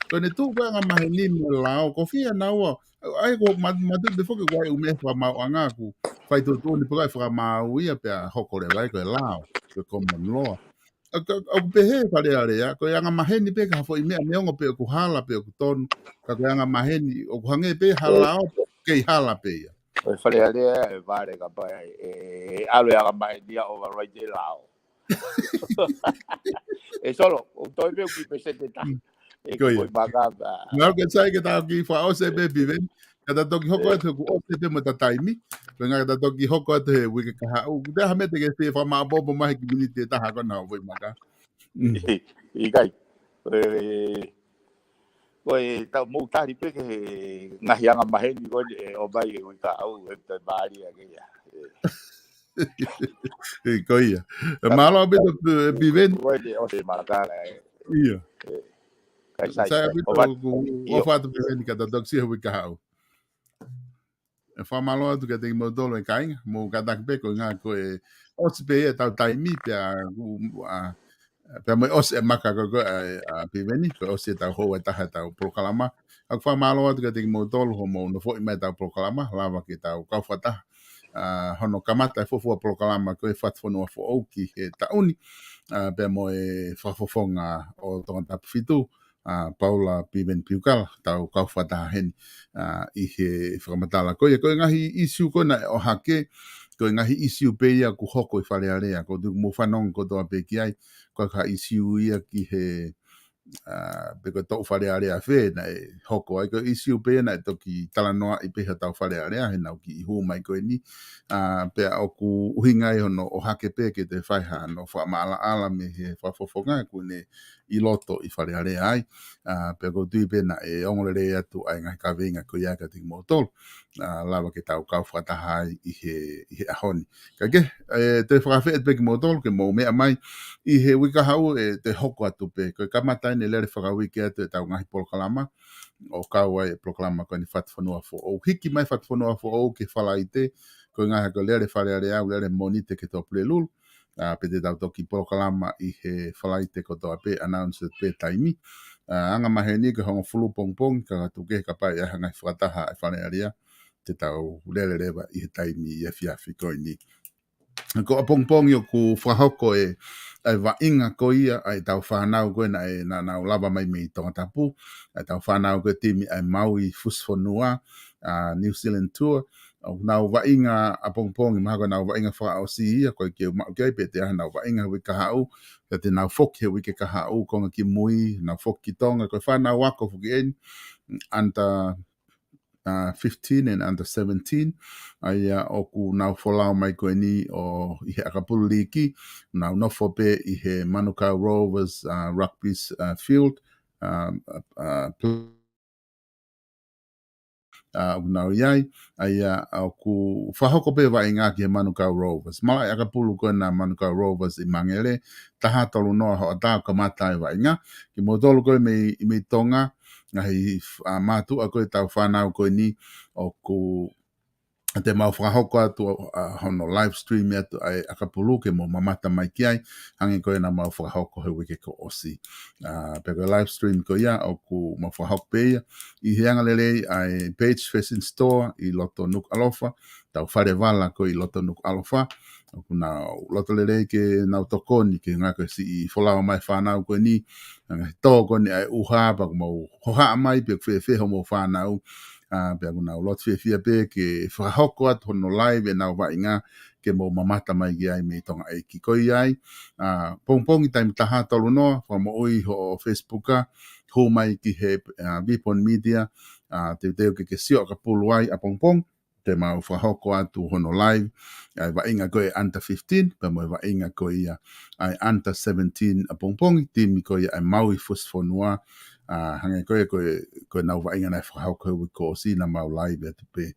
Kone tō koe anga maheni me lao ko fia na ua. Ai ko matu te whoke koe ume wha mau anga ku whai tō tōni pukai whaka mau ia pea hoko re vai koe lao. Koe common law. Au pe he whare area. Koe anga maheni pe ka hafo I mea meongo pe o ku hala pe o ku tonu. Ka koe anga maheni o ku hange pe halao. Kei hala pe ia. O whare area e vare ka pai e alo anga mai dia override de lao. E solo, o toi meu ki pesete ta. E koi magaba. Ngau ke sai ke tau ki wha ose pe piven. Kata toki hoko atu ku ose pe mo ta taimi. Koe ngā kata toki hoko atu he wike kaha. U te hamete ke se wha maa bobo mahi ki minite taha kona o voi maka. I kai. Koe tau mou tari pe ke ngahi anga maheni koe o mai e wika au e te maari a kia. Koe ia. Malo abe to piven. Koe te o te marakara e. Ia. Kai sai. Sai abe to ku ofa atu piven kata toki si he wika hau. E wha malo atu ka te mo tolo e kainga. Mo katak pe koe ngā koe osi pe ia tau taimi pia pea mai ose e maka ko a piveni ko ose tau ho e taha tau POLOKALAMA ak fa malo atu ka te mo tolu ho mo no fo I mai tau POLOKALAMA lava ki tau kau fata hono kamata e fofu a POLOKALAMA ko e FATUFONUA fo auki he tauni pea mo e whafofonga o tonga tapu fitu PAULA PIVENI PIUKALA tau kau fata hen I he whakamatala ko e ngahi isu ko na o hake ko ngahi isu pe ia ku hoko I whare area ko tu mo whanong ko toa pe ki ai ko ka isu ia ki he pe ko tau whare area whe na e hoko ai ko isu pe na e toki talanoa I pe tau whare area he nau ki I hu mai ko ni pe o ku uhinga I hono o hake pe ke te whaiha no wha maala ala me he whafofonga ku ne I loto I whare area ai pe ko tui pe na e ongore atu ai ngai ka venga ko ia ka te motol lava ke tau kau whatahai I he ahoni. Ka ke, te whakawhi e pe ki motol ke mou mea mai I he wika hau e te hoko atu pe. Koe kamatai ne lere whakawiki atu e tau ngahi POLOKALAMA o kau ai e POLOKALAMA koe ni FATUFONUA fo ou. Hiki mai FATUFONUA fo ou ke whalaite koe ngahi ko lere whare area au lere monite ke tō plelul. Pe te tau toki POLOKALAMA I he whalaite ko tō pe announced pe taimi. Anga mahe ni ke hongo fulu pong pong ka tuke ka pai a ngai whakataha e whare area. Te tau lere rewa I he taimi I a fiafi koe ni. Ko a pongpong yo ku whahoko e wa inga ko ia ai tau whanau koe na e nau lava mai me I tonga tapu. Ai tau whanau koe timi ai Maui FATUFONUA New Zealand Tour. Nau wa inga a pongpong I maha koe nau wa inga wha o si ia koe ke mau kei pe te aha nau wa inga wika hau. Te nau whoki he wike ka hau konga ki mui, nau whoki tonga koe whanau wako whuki en. Anta 15 and under 17 ai oku nau folau mai koe ni o I he akapulu liki nau nofo pe I he Manukau Rovers rugby field nau iai ai oku whahoko pe wa inga ki he Manukau Rovers mala akapulu koe na Manukau Rovers I mangere taha tolu noa ho atau kamata wa inga ki motolu koe me tonga ngahi mātu a koe tau whanau koe ni o ku te mau whakahoko atu hono live stream atu ai akapulu ke mo mamata mai ki ai hangi koe na mau whakahoko he wike ko osi pe koe live stream ko ia o ku mau whakahoko pe ia I heanga lelei ai page fashion store I loto nuk alofa tau whare wala ko I loto nuk alofa o ku nau loto lelei ke nau tokoni ke ngā koe si I wholao mai whanau koe ni tō koe ni ai uha pa ku mau hoha mai pe whewheho mo whanau pe aku nau lot whewhia pe ke whahoko atu hono live e nau wa inga ke mo mamata mai ki ai me tonga e ki koi ai. Pong i taimi taha tolu noa, mo ui ho Facebooka, ho mai ki he Vipon Media, te teo ke sio ka pulu ai a pong, te mau whahoko atu hono live, ai wa inga koe under 15, pa mo wa inga koe ia ai under 17 a pong, timi koe ai maui FATUFONUA, hange koe nau wa inga nai whahoko hui ko si na mau live atu pe.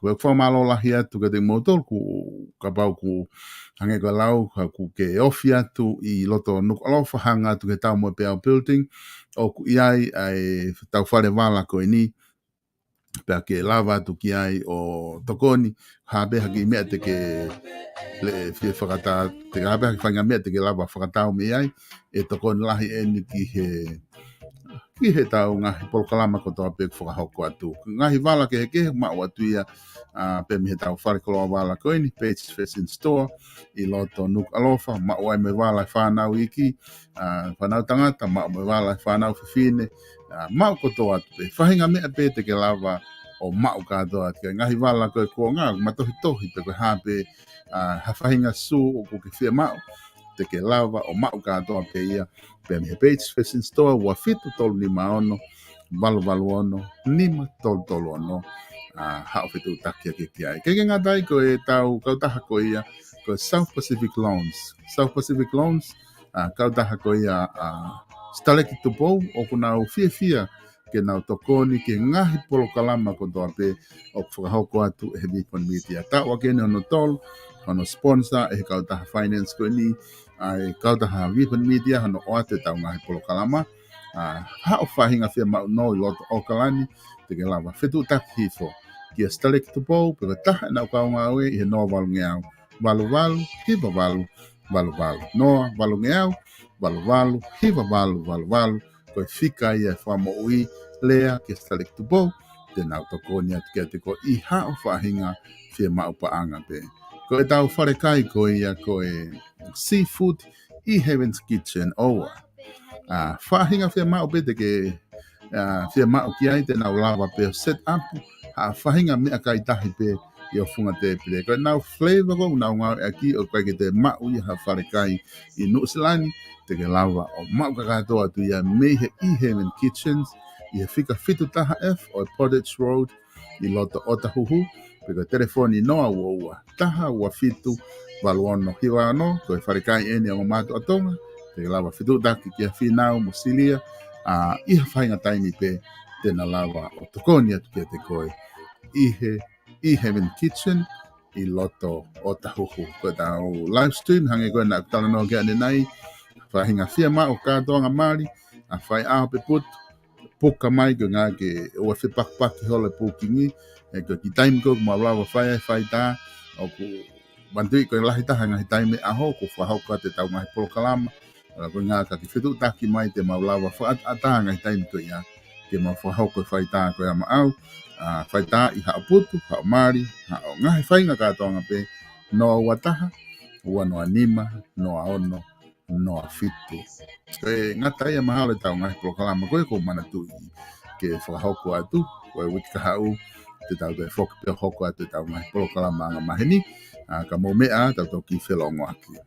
Koe whamalo lahi atu ka te motol, ka pau ku hange koe lau, ku ke ofi atu i loto nuk alofa hanga atu ke tau mo pe au building, o ku iai ai tau whare wala koe ni, pe ke lava tu ki ai o tokoni habe haki mea te ke le fie whakata te habe haki whanga mea te ke lava whakatau me ai e tokoni lahi e ni ki he tau ngahi polokalama ko toa pe whakahoko atu ngahi wala ke he mao atu ia pe mi he tau wharekoloa wala koe ni page facing store i loto nuk alofa mao ai me wala whanau iki whanau tangata mao me wala whanau whiwhine mao ko toa atu pe whahinga mea pe te ke lava o mao katoa atu ngahi wala koe kua ngā matohi tohi pe koe hape hawhahinga su o ko ke whia mao te ke lava o mao katoa pe ia pe mi he page facing store wa fitu tolu ni maono valu ono nima tolu ono hao fitu takia ke kiai ke ngā tai ko e tau kautaha ko ia ko South Pacific Loans kautaha ko ia staleki tupo o kunau fia ke nau tokoni ke ngahi polokalama ko toa pe o whakahoko atu e he Vipon Media ta wakene ono tolu ono sponsor e he kautaha finance ko ni ai kautaha Vipon Media hano o ate tau ngahi polokalama hao whahinga whia mau no i loto o kalani te ke lava whetu taki hifo kia staleki tupo pe ka taha na ukau ngawe i he noa walu ngeau valu hiva valu noa walu ngeau valu hiva valu koe whika ia whamo ui lea kia staleki tupo te nau tokoni atu kia te ko i hao whahinga whia mau paanga pe ko e tau whare kai ko ia ko e seafood i Heaven's Kitchen oa whahinga whia mau pe te ke whia mau ki ai te nau lava pe set up whahinga mea kai tahi pe i o funga te pile ko nau flavor ko nau ngau aki o kai ke te mau i ha whare kai i Nusilani te ke lava o mau kakatoa tu ia me he i Heaven's Kitchens i he whika fitu taha F o Portage Road i loto Otahuhu pe ko telefoni noa ua taha ua fitu valuono hiwa ano ko e wharekai ene o mātu atonga te lava fitu taki kia whinau musilia i ha whainga taimi pe tena lava o tokoni atu kia te koe i Heaven Kitchen i loto Otahuhu ko tau live stream hange koe na kutana no kia ane nai whahinga whia mao kātoanga mari a whai ao pe putu puka mai ko ngā ke ua whipakpaki hole pukingi e ko ki taimi ko ma lawa whai tā o ku bantui ko lahi taha ngahi taimi aho ko whahauka te tau ngahi polokalama ko ngā ka ki whitu taki mai te ma lawa whaataha ngahi taimi ko ia ke ma whahauka whai tā ko ia ma au whai tā i hao putu, hao mari hao ngahi whainga kātoanga pe noa wataha ua noa nima, noa ono noa fitu koe ngata ia mahalo tau ngahi polokalama koe ko mana tui ke whahauka atu koe wiki hau te tau te whoki pia hoko atu tau ngahi polokalama anga maheni ka mo mea tau ki whelongo aki